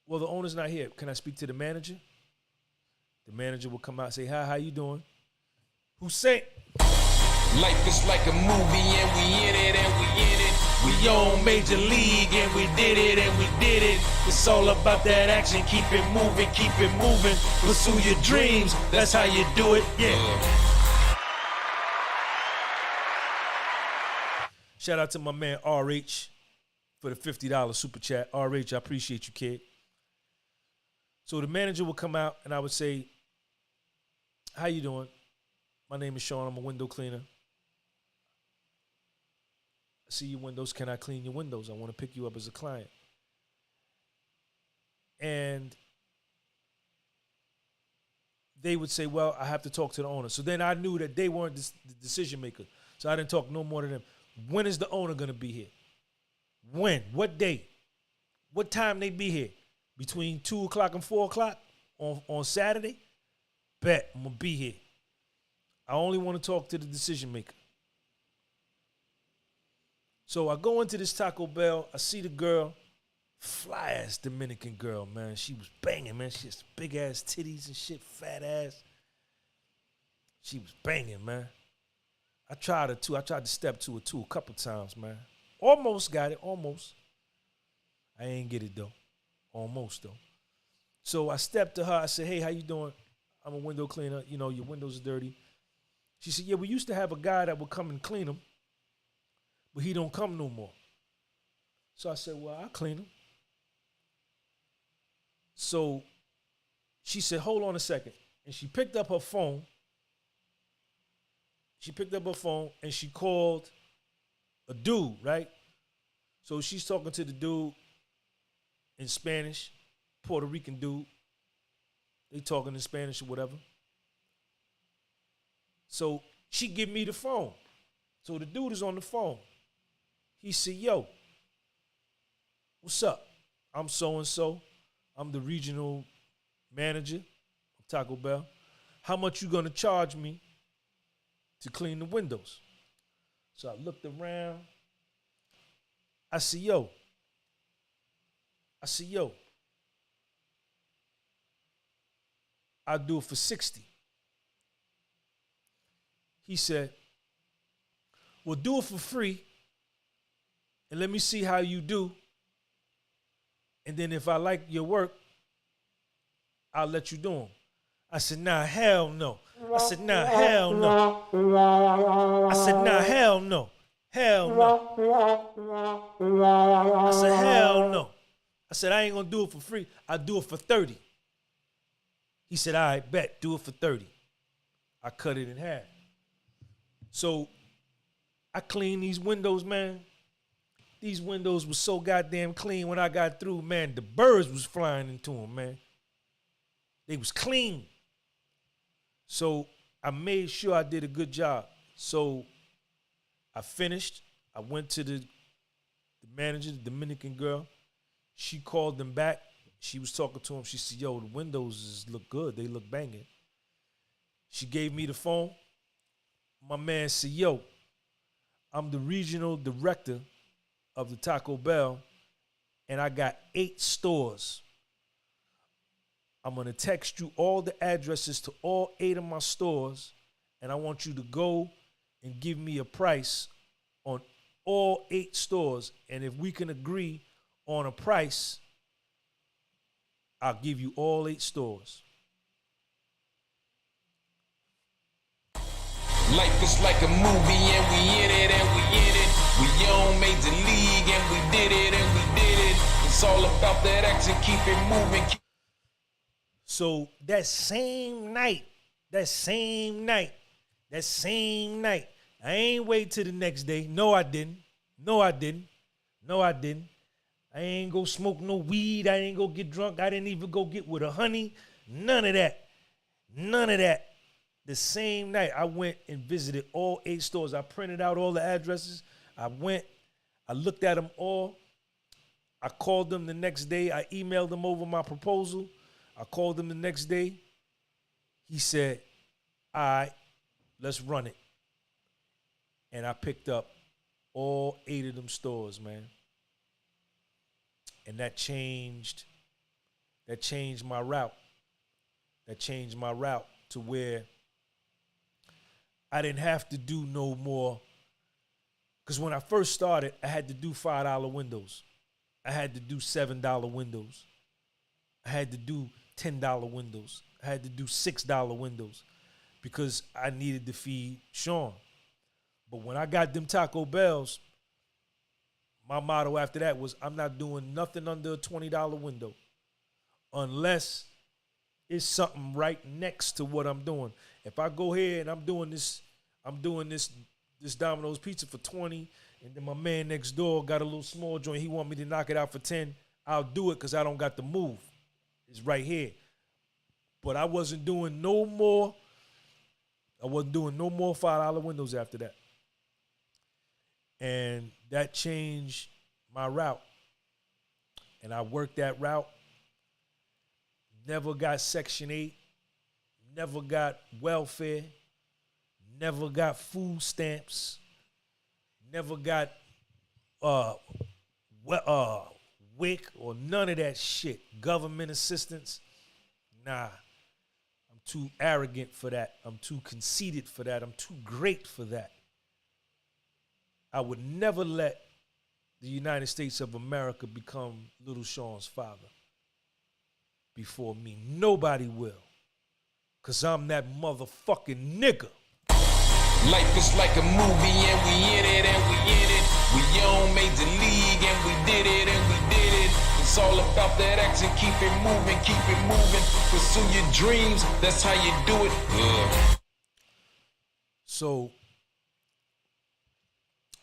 Well, the owner's not here. Can I speak to the manager? The manager will come out and say, hi, how you doing? Hussein. Life is like a movie and we in it and we in it. We on Major League and we did it and we did it. It's all about that action. Keep it moving, keep it moving. Pursue your dreams. That's how you do it. Yeah. Shout out to my man RH for the $50 super chat. RH, I appreciate you, kid. So the manager would come out and I would say, how you doing? My name is Sean. I'm a window cleaner. I see your windows. Can I clean your windows? I want to pick you up as a client. And they would say, well, I have to talk to the owner. So then I knew that they weren't the decision maker. So I didn't talk no more to them. When is the owner going to be here? When? What day? What time they be here? Between 2 o'clock and 4 o'clock on Saturday? Bet, I'm going to be here. I only want to talk to the decision maker. So I go into this Taco Bell. I see the girl, fly ass Dominican girl, man. She was banging, man. She has big ass titties and shit, fat ass. She was banging, man. I tried her too. I tried to step to her too a couple times, man. Almost got it, almost. I ain't get it though. Almost though. So I stepped to her. I said, hey, how you doing? I'm a window cleaner. You know, your windows are dirty. She said, yeah, we used to have a guy that would come and clean them, but he don't come no more. So I said, well, I'll clean them. So she said, hold on a second. And she picked up her phone. She picked up her phone and she called a dude, right? So she's talking to the dude in Spanish, Puerto Rican dude. They talking in Spanish or whatever. So she give me the phone. So the dude is on the phone. He said, yo, what's up? I'm so-and-so. I'm the regional manager of Taco Bell. How much you gonna charge me to clean the windows? So I looked around. I said, yo. I'll do it for 60. He said, well, do it for free and let me see how you do. And then if I like your work, I'll let you do them. I said, nah, hell no. I said, nah, hell no. I said, nah, hell no. Hell no. I said, hell no. I said, I ain't gonna do it for free. I'll do it for 30. He said, all right, bet, do it for 30. I cut it in half. So I cleaned these windows, man. These windows were so goddamn clean when I got through, man. The birds was flying into them, man. They was clean. So I made sure I did a good job. So I finished. I went to the manager, the Dominican girl. She called them back. She was talking to him. She said, yo, the windows look good. They look banging. She gave me the phone. My man said, yo, I'm the regional director of the Taco Bell, and I got 8 stores. I'm going to text you all the addresses to all 8 of my stores, and I want you to go and give me a price on all 8 stores. And if we can agree on a price, I'll give you all 8 stores. Life is like a movie and we in it and we in it. We on Major League and we did it and we did it. It's all about that action, keep it moving. So that same night, I ain't wait till the next day. No, I didn't. I ain't go smoke no weed. I ain't go get drunk. I didn't even go get with a honey. None of that. The same night, I went and visited all 8 stores. I printed out all the addresses. I looked at them all. I called them the next day. I emailed them over my proposal. I called him the next day. He said, all right, let's run it. And I picked up all 8 of them stores, man. And that changed my route. That changed my route to where I didn't have to do no more. Because when I first started, I had to do $5 windows. I had to do $7 windows. I had to do $10 windows. I had to do $6 windows because I needed to feed Sean. But when I got them Taco Bells, my motto after that was I'm not doing nothing under a $20 window unless it's something right next to what I'm doing. If I go here and I'm doing this Domino's pizza for 20, and then my man next door got a little small joint, he want me to knock it out for 10, I'll do it because I don't got to move. It's right here. But I wasn't doing no more $5 windows after that. And that changed my route. And I worked that route. Never got Section 8. Never got welfare. Never got food stamps. Never got WIC or none of that shit. Government assistance. Nah. I'm too arrogant for that. I'm too conceited for that. I'm too great for that. I would never let the United States of America become Little Sean's father before me. Nobody will. Because I'm that motherfucking nigga. Life is like a movie and we in it and we in it. We on Major League and we did it and we did it. It's all about that action, keep it moving, pursue your dreams, that's how you do it. Ugh. So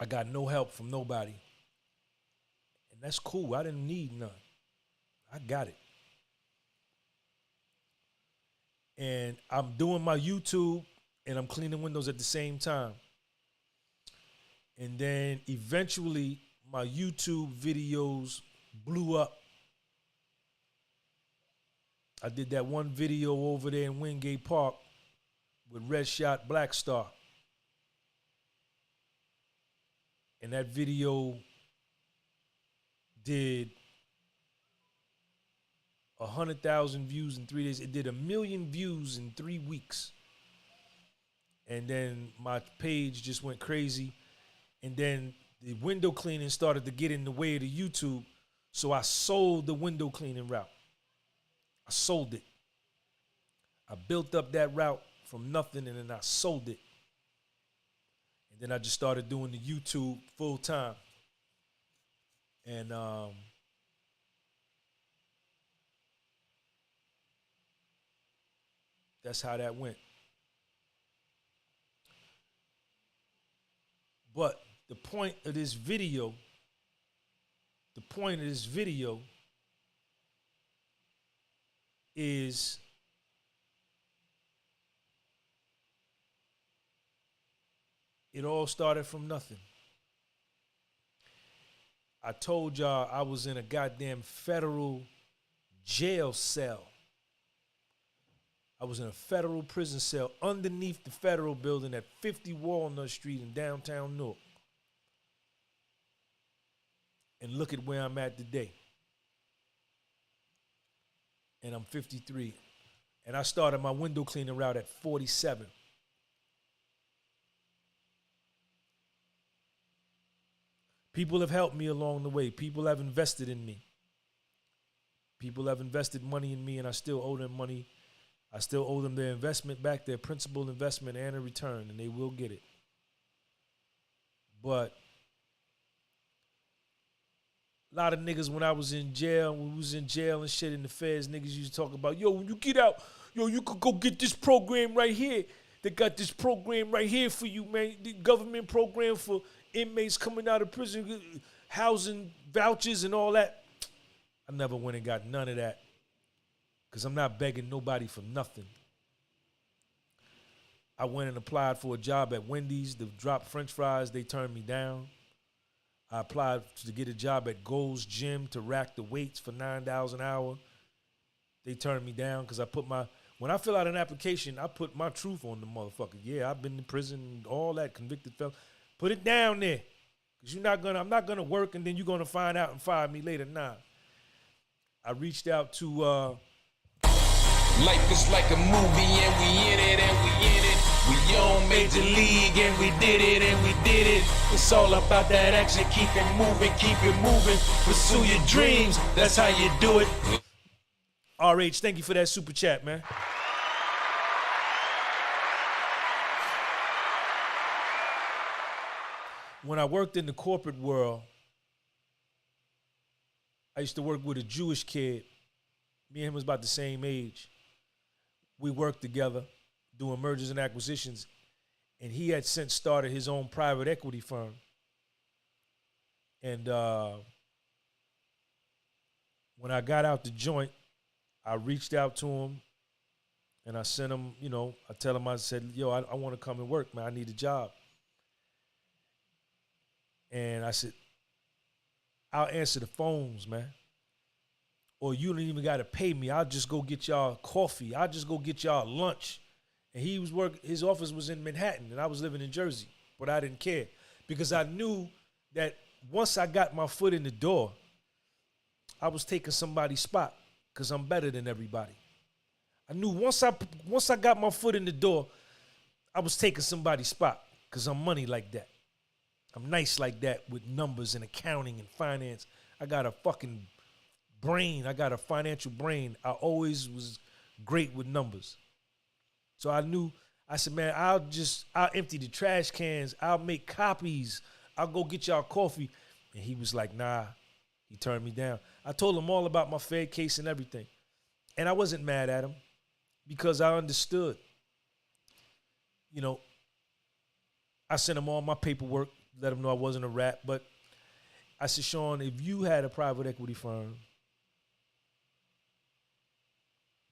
I got no help from nobody. And that's cool. I didn't need none. I got it. And I'm doing my YouTube and I'm cleaning windows at the same time. And then eventually my YouTube videos blew up. I did that one video over there in Wingate Park with Red Shot Black Star. And that video did 100,000 views in 3 days. It did 1 million views in 3 weeks. And then my page just went crazy. And then the window cleaning started to get in the way of the YouTube. So I sold the window cleaning route. I sold it. I built up that route from nothing, and then I sold it. And then I just started doing the YouTube full time. And that's how that went. But the point of this video is it all started from nothing. I told y'all I was in a goddamn federal jail cell. I was in a federal prison cell underneath the federal building at 50 Walnut Street in downtown Newark. And look at where I'm at today. And I'm 53. And I started my window cleaning route at 47. People have helped me along the way. People have invested in me. People have invested money in me, and I still owe them money. I still owe them their investment back, their principal investment and a return, and they will get it. But a lot of niggas, when I was in jail, when we was in jail and shit in the feds, niggas used to talk about, yo, when you get out, yo, you could go get this program right here. They got this program right here for you, man. The government program for inmates coming out of prison, housing vouchers and all that. I never went and got none of that because I'm not begging nobody for nothing. I went and applied for a job at Wendy's to drop French fries. They turned me down. I applied to get a job at Gold's Gym to rack the weights for $9 an hour. They turned me down because when I fill out an application, I put my truth on the motherfucker. Yeah, I've been in prison, all that, convicted felon. Put it down there. Because I'm not gonna work and then you're gonna find out and fire me later. Nah. I reached out to Life is like a movie and we in it and we in it. We on Major League and we did it and we did it. It's all about that action, keep it moving, pursue your dreams, that's how you do it. RH, thank you for that super chat, man. When I worked in the corporate world, I used to work with a Jewish kid. Me and him was about the same age. We worked together doing mergers and acquisitions, and he had since started his own private equity firm. And when I got out the joint, I reached out to him, and I sent him, I said, yo, I want to come and work, man. I need a job. And I said, I'll answer the phones, man. Or you don't even got to pay me. I'll just go get y'all coffee. I'll just go get y'all lunch. And his office was in Manhattan, and I was living in Jersey. But I didn't care because I knew that once I got my foot in the door, I was taking somebody's spot because I'm better than everybody. I knew once I got my foot in the door, I was taking somebody's spot because I'm money like that. I'm nice like that with numbers and accounting and finance. I got a fucking brain. I got a financial brain. I always was great with numbers. So I said, man, I'll empty the trash cans. I'll make copies. I'll go get y'all coffee. And he was like, nah. He turned me down. I told him all about my Fed case and everything. And I wasn't mad at him because I understood. I sent him all my paperwork, let him know I wasn't a rat. But I said, Sean, if you had a private equity firm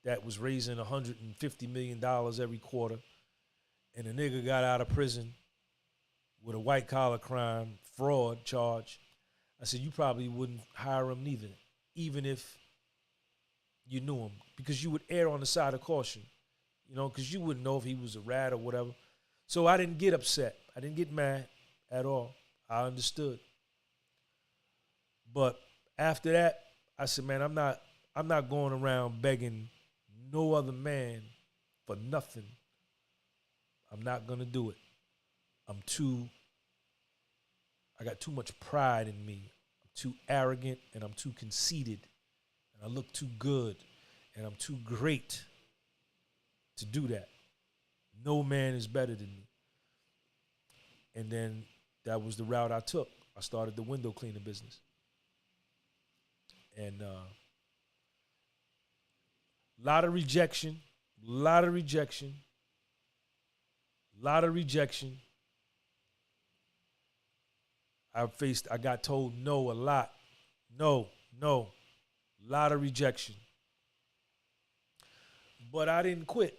that was raising $150 million every quarter, and a nigga got out of prison with a white-collar crime, fraud charge, I said, you probably wouldn't hire him neither, even if you knew him, because you would err on the side of caution, because you wouldn't know if he was a rat or whatever. So I didn't get upset. I didn't get mad at all. I understood. But after that, I said, man, I'm not going around begging no other man for nothing. I'm not going to do it. I'm too I got too much pride in me. I'm too arrogant and I'm too conceited. And I look too good and I'm too great to do that. No man is better than me. And then that was the route I took. I started the window cleaning business. And lot of rejection. I got told no a lot. No. Lot of rejection. But I didn't quit.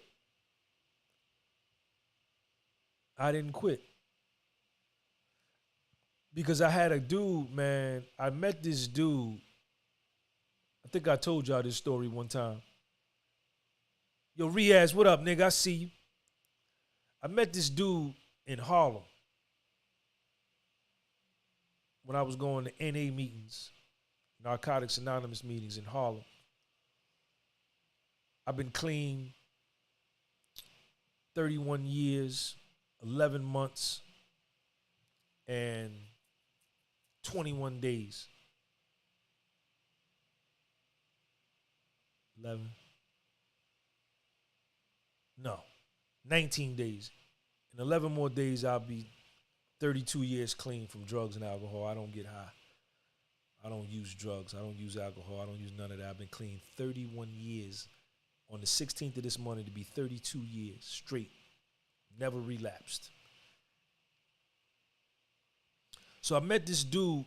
Because I had a dude, man. I met this dude. I think I told y'all this story one time. Yo, Riaz, what up, nigga? I see you. I met this dude in Harlem when I was going to NA meetings, Narcotics Anonymous meetings in Harlem. I've been clean 31 years, 11 months, and 21 days. 19 days. In 11 more days, I'll be 32 years clean from drugs and alcohol. I don't get high. I don't use drugs. I don't use alcohol. I don't use none of that. I've been clean 31 years. On the 16th of this month, it'll be 32 years straight. Never relapsed. So I met this dude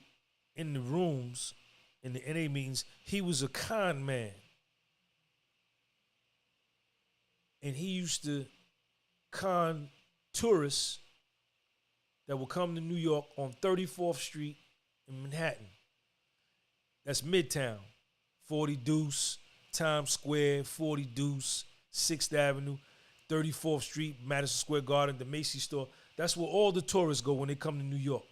in the rooms, in the NA meetings. He was a con man. And he used to con tourists that would come to New York on 34th Street in Manhattan. That's Midtown. 40 Deuce, Times Square, 40 Deuce, 6th Avenue, 34th Street, Madison Square Garden, the Macy's store. That's where all the tourists go when they come to New York.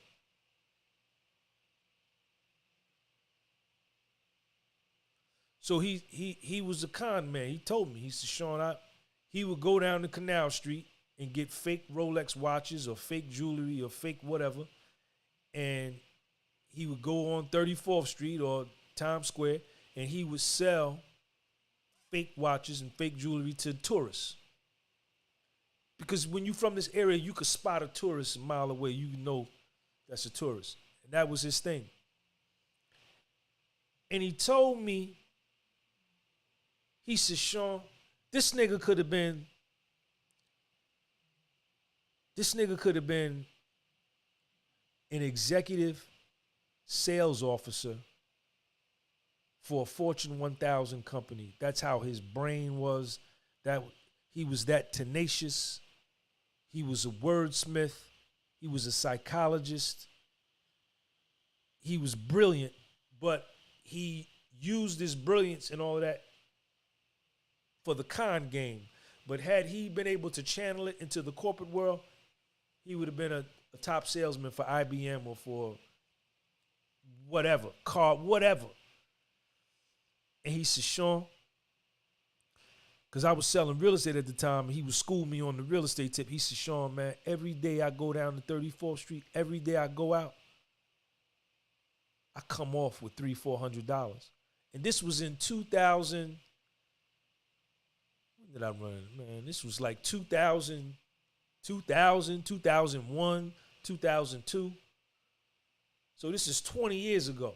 So he was a con man. He told me, he said, Sean, he would go down to Canal Street and get fake Rolex watches or fake jewelry or fake whatever. And he would go on 34th Street or Times Square and he would sell fake watches and fake jewelry to tourists. Because when you're from this area, you could spot a tourist a mile away. You know that's a tourist. And that was his thing. And he told me, he said, Sean, this nigga could have been an executive sales officer for a Fortune 1000 company. That's how his brain was. That he was that tenacious. He was a wordsmith. He was a psychologist. He was brilliant, but he used his brilliance and all of that for the con game. But had he been able to channel it into the corporate world, he would have been a top salesman for IBM or for whatever, car, whatever. And he said, Sean, because I was selling real estate at the time, and he would school me on the real estate tip. He said, Sean, man, every day I go down to 34th Street, every day I go out, I come off with $300-400. And this was in 2000. When did I run? Man, this was like 2000, 2001, 2002. So this is 20 years ago.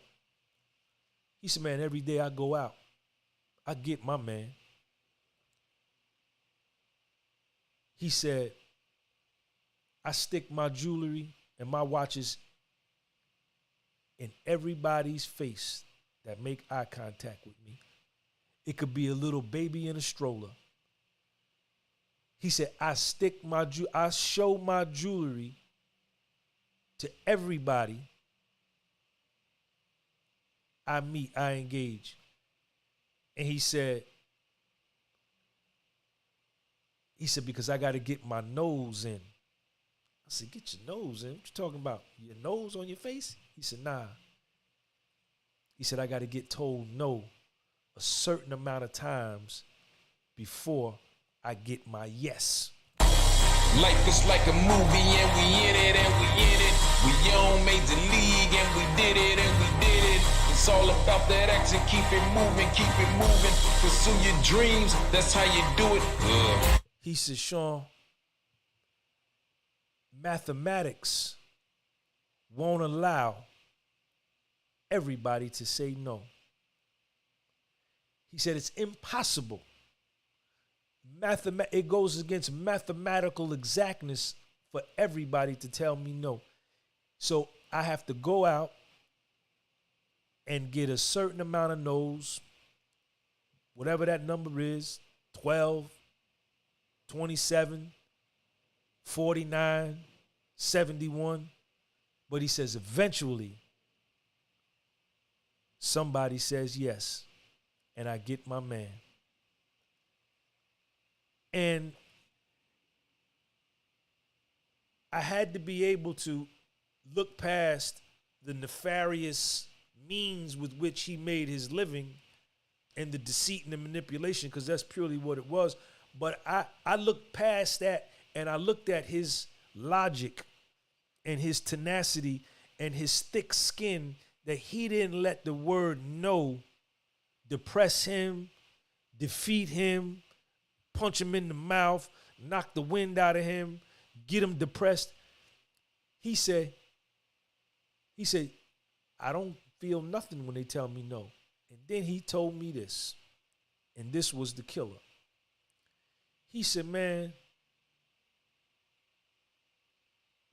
He said, man, every day I go out, I get my man. He said, I stick my jewelry and my watches in everybody's face that make eye contact with me. It could be a little baby in a stroller. He said, I show my jewelry to everybody I meet, I engage. And he said, because I got to get my nose in. I said, get your nose in? What you talking about? Your nose on your face? He said, nah. He said, I got to get told no a certain amount of times before I get my yes. Life is like a movie and we in it and we in it. We on Major League and we did it and we did it. It's all about that action, keep it moving, pursue your dreams, that's how you do it. He said, Sean, mathematics won't allow everybody to say no. He said it's impossible. It goes against mathematical exactness for everybody to tell me no. So I have to go out and get a certain amount of no's, whatever that number is, 12, 27, 49, 71. But he says eventually somebody says yes, and I get my man. And I had to be able to look past the nefarious means with which he made his living and the deceit and the manipulation, because that's purely what it was. But I looked past that, and I looked at his logic and his tenacity and his thick skin, that he didn't let the word no depress him, defeat him, punch him in the mouth, knock the wind out of him, get him depressed. He said, I don't feel nothing when they tell me no. And then he told me this, and this was the killer. He said, man,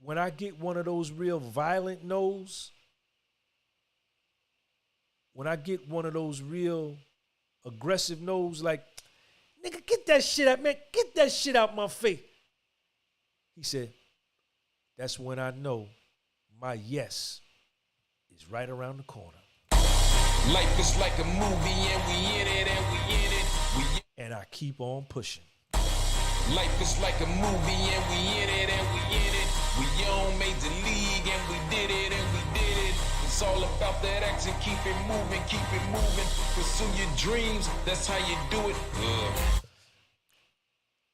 when I get one of those real violent no's, when I get one of those real aggressive no's, like, nigga, get that shit out, man. Get that shit out my face. He said, that's when I know my yes is right around the corner. Life is like a movie and we in it and we in it. And I keep on pushing. Life is like a movie and we in it and we in it. We on Major League and we did it and we did it. It's all about that action, keep it moving, pursue your dreams, that's how you do it.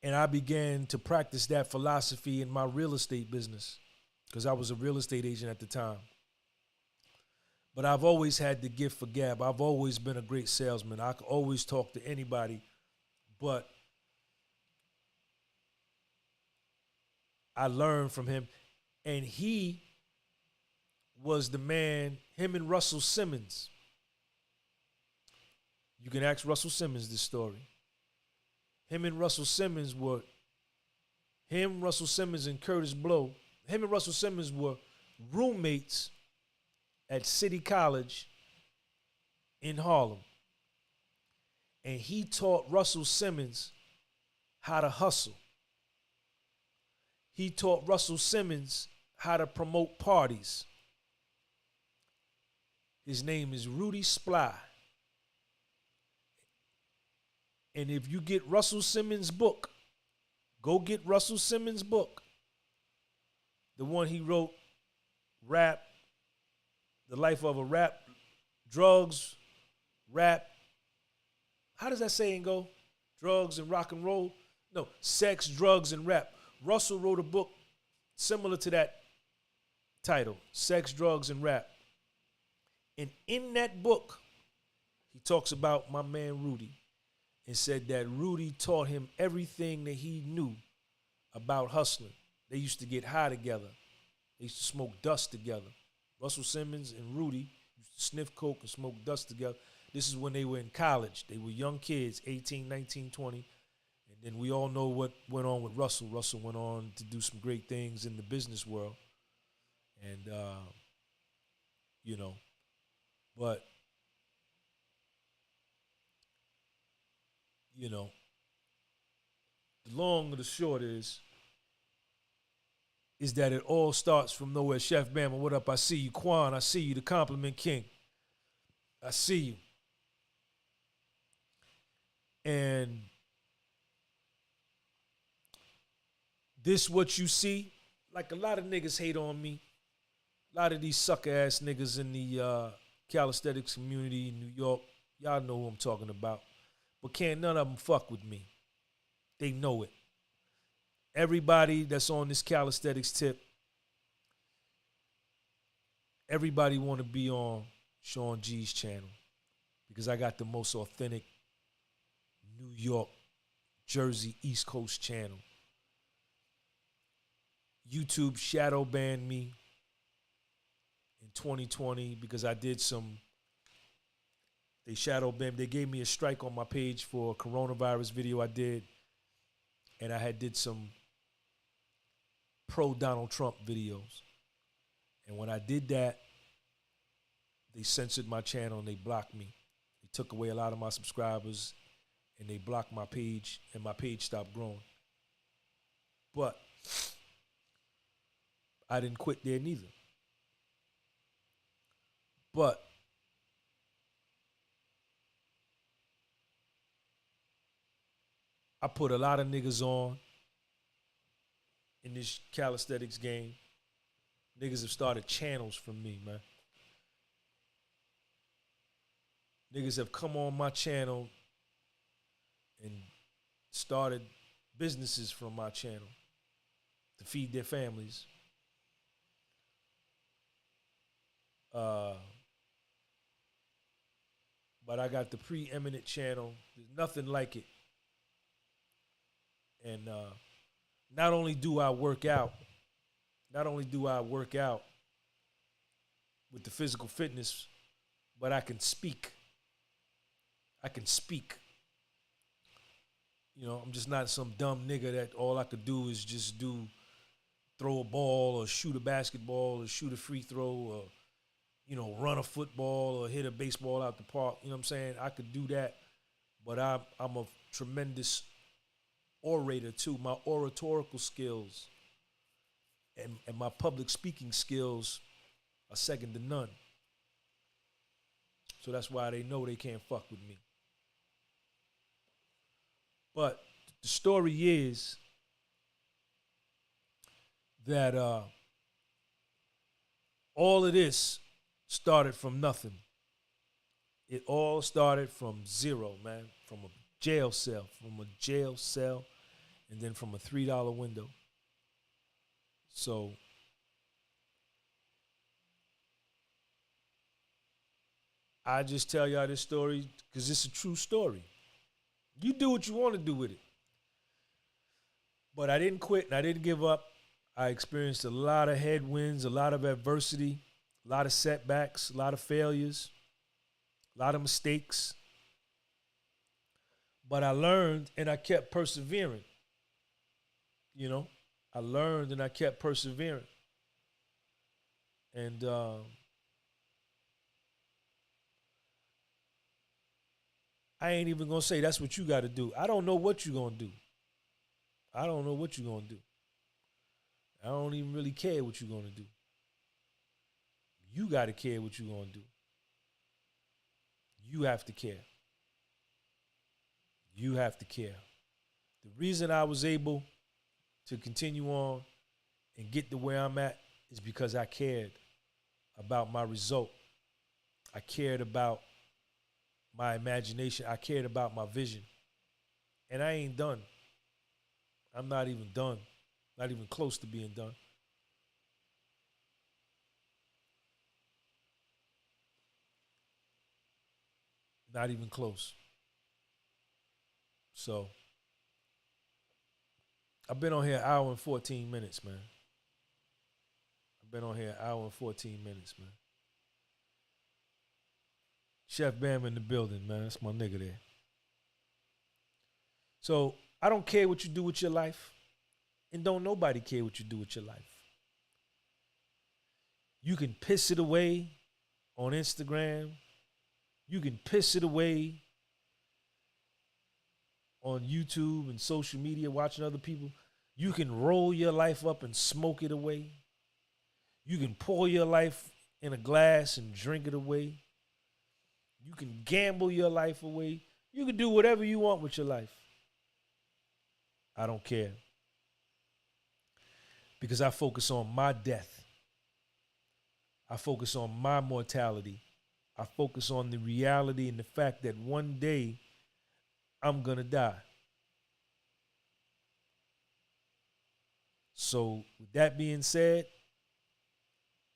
And I began to practice that philosophy in my real estate business, because I was a real estate agent at the time. But I've always had the gift for gab. I've always been a great salesman. I could always talk to anybody, but I learned from him. And he was the man, him and Russell Simmons. You can ask Russell Simmons this story. Russell Simmons and Curtis Blow, him and Russell Simmons were roommates at City College in Harlem. And he taught Russell Simmons how to hustle. He taught Russell Simmons how to promote parties. His name is Rudy Sply. And if you get Russell Simmons' book, go get Russell Simmons' book. The one he wrote, Rap, The Life of a Rap, Drugs, Rap. How does that saying go? Drugs and rock and roll? No, Sex, Drugs, and Rap. Russell wrote a book similar to that title, Sex, Drugs, and Rap. And in that book, he talks about my man Rudy, and said that Rudy taught him everything that he knew about hustling. They used to get high together. They used to smoke dust together. Russell Simmons and Rudy used to sniff coke and smoke dust together. This is when they were in college. They were young kids, 18, 19, 20. And then we all know what went on with Russell. Russell went on to do some great things in the business world. And, but, the long or the short is that it all starts from nowhere. Chef Bama, what up? I see you. Quan, I see you. The Compliment King, I see you. And this what you see, like a lot of niggas hate on me. A lot of these sucker-ass niggas in the calisthenics community in New York, y'all know who I'm talking about. But can't none of them fuck with me. They know it. Everybody that's on this calisthenics tip, everybody want to be on Sean G's channel because I got the most authentic New York, Jersey, East Coast channel. YouTube shadow banned me in 2020 because I did some, they shadow banned, they gave me a strike on my page for a coronavirus video I did, and I had did some pro Donald Trump videos. And when I did that, they censored my channel and they blocked me. They took away a lot of my subscribers and they blocked my page, and my page stopped growing. But I didn't quit there neither. But I put a lot of niggas on in this calisthenics game. Niggas have started channels from me, man. Niggas have come on my channel and started businesses from my channel to feed their families. But I got the preeminent channel. There's nothing like it. And not only do I work out with the physical fitness, but I can speak. You know, I'm just not some dumb nigga that all I could do is just throw a ball or shoot a basketball or shoot a free throw or, you know, run a football or hit a baseball out the park. You know what I'm saying? I could do that, but I'm a tremendous orator too. My oratorical skills and my public speaking skills are second to none. So that's why they know they can't fuck with me. But the story is that all of this started from nothing. It all started from zero, man. From a jail cell, and then from a $3 window. So I just tell y'all this story because it's a true story. You do what you want to do with it. But I didn't quit and I didn't give up. I experienced a lot of headwinds, a lot of adversity, a lot of setbacks, a lot of failures, a lot of mistakes. But I learned and I kept persevering. You know, I learned and I kept persevering. And I ain't even gonna say that's what you gotta do. I don't know what you're gonna do. I don't know what you're gonna do. I don't even really care what you're gonna do. You gotta care what you're gonna do. You have to care. You have to care. The reason I was able to continue on and get to where I'm at is because I cared about my result. I cared about my imagination. I cared about my vision. And I ain't done. I'm not even done. Not even close to being done. Not even close. So, I've been on here an hour and 14 minutes, man. I've been on here an hour and 14 minutes, man. Chef Bam in the building, man. That's my nigga there. So, I don't care what you do with your life, and don't nobody care what you do with your life. You can piss it away on Instagram. You can piss it away on YouTube and social media watching other people. You can roll your life up and smoke it away. You can pour your life in a glass and drink it away. You can gamble your life away. You can do whatever you want with your life. I don't care. Because I focus on my death. I focus on my mortality. I focus on the reality and the fact that one day I'm going to die. So with that being said,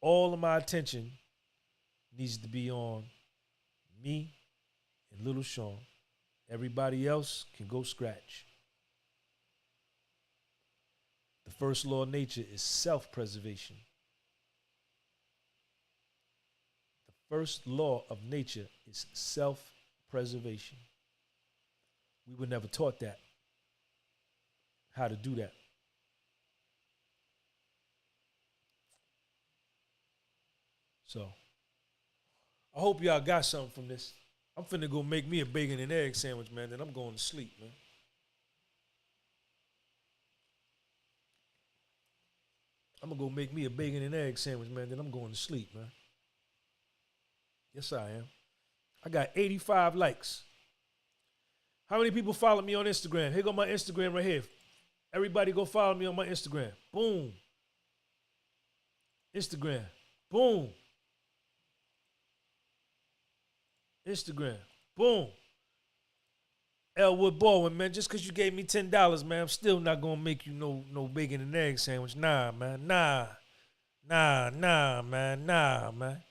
all of my attention needs to be on me and Little Sean. Everybody else can go scratch. The first law of nature is self-preservation. The first law of nature is self-preservation. We were never taught that, how to do that. So, I hope y'all got something from this. I'm finna go make me a bacon and egg sandwich, man, then I'm going to sleep, man. I'm gonna go make me a bacon and egg sandwich, man, then I'm going to sleep, man. Yes, I am. I got 85 likes. How many people follow me on Instagram? Here go my Instagram right here. Everybody go follow me on my Instagram. Boom. Instagram. Boom. Instagram. Boom. Elwood Baldwin, man, just because you gave me $10, man, I'm still not going to make you no bacon and egg sandwich. Nah, man. Nah, man.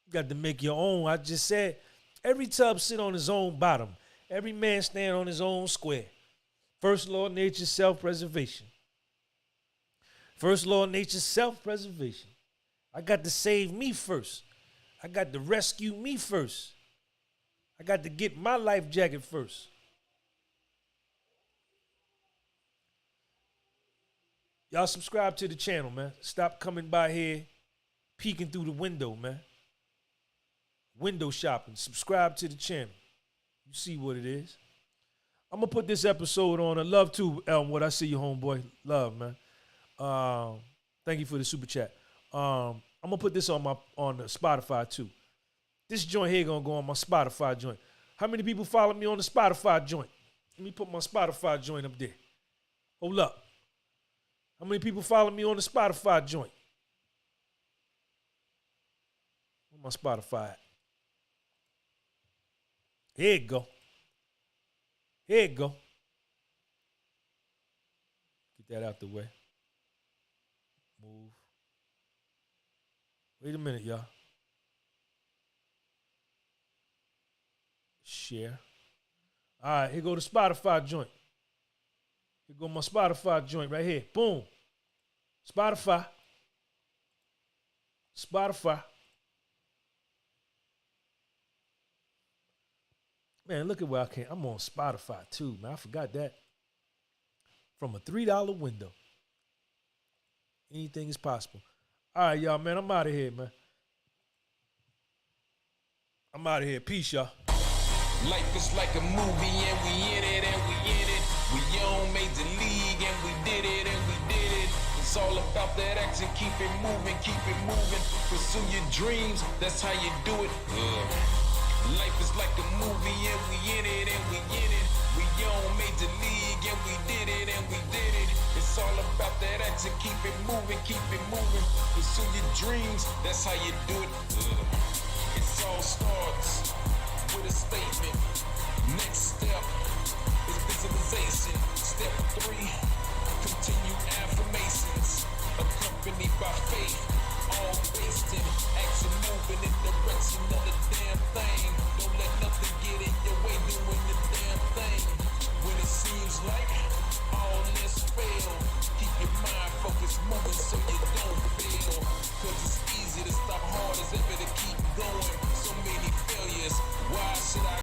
You got to make your own. I just said, every tub sit on his own bottom. Every man stand on his own square. First law of nature, self-preservation. First law of nature, self-preservation. I got to save me first. I got to rescue me first. I got to get my life jacket first. Y'all subscribe to the channel, man. Stop coming by here, peeking through the window, man. Window shopping. Subscribe to the channel. You see what it is. I'm going to put this episode on. I love too, Elmwood. I see you, homeboy. Love, man. Thank you for the super chat. I'm going to put this on the Spotify, too. This joint here going to go on my Spotify joint. How many people follow me on the Spotify joint? Let me put my Spotify joint up there. Hold up. How many people follow me on the Spotify joint? Where my Spotify at? Here it go. Here it go. Get that out the way. Move. Wait a minute, y'all. Share. All right, here go the Spotify joint. Here go my Spotify joint right here. Boom. Spotify. Man, look at where I came. I'm on Spotify too, man. I forgot that. From a $3 window. Anything is possible. All right, y'all, man. I'm out of here, man. I'm out of here. Peace, y'all. Life is like a movie and we in it and we in it. We on Major League and we did it and we did it. It's all about that action, keep it moving, pursue your dreams, that's how you do it. Life is like a movie and we in it and we in it. We on Major League and we did it and we did it. It's all about that action, keep it moving, pursue your dreams, that's how you do it. It all starts with a statement. Next step is visualization. Step 3, continue affirmations.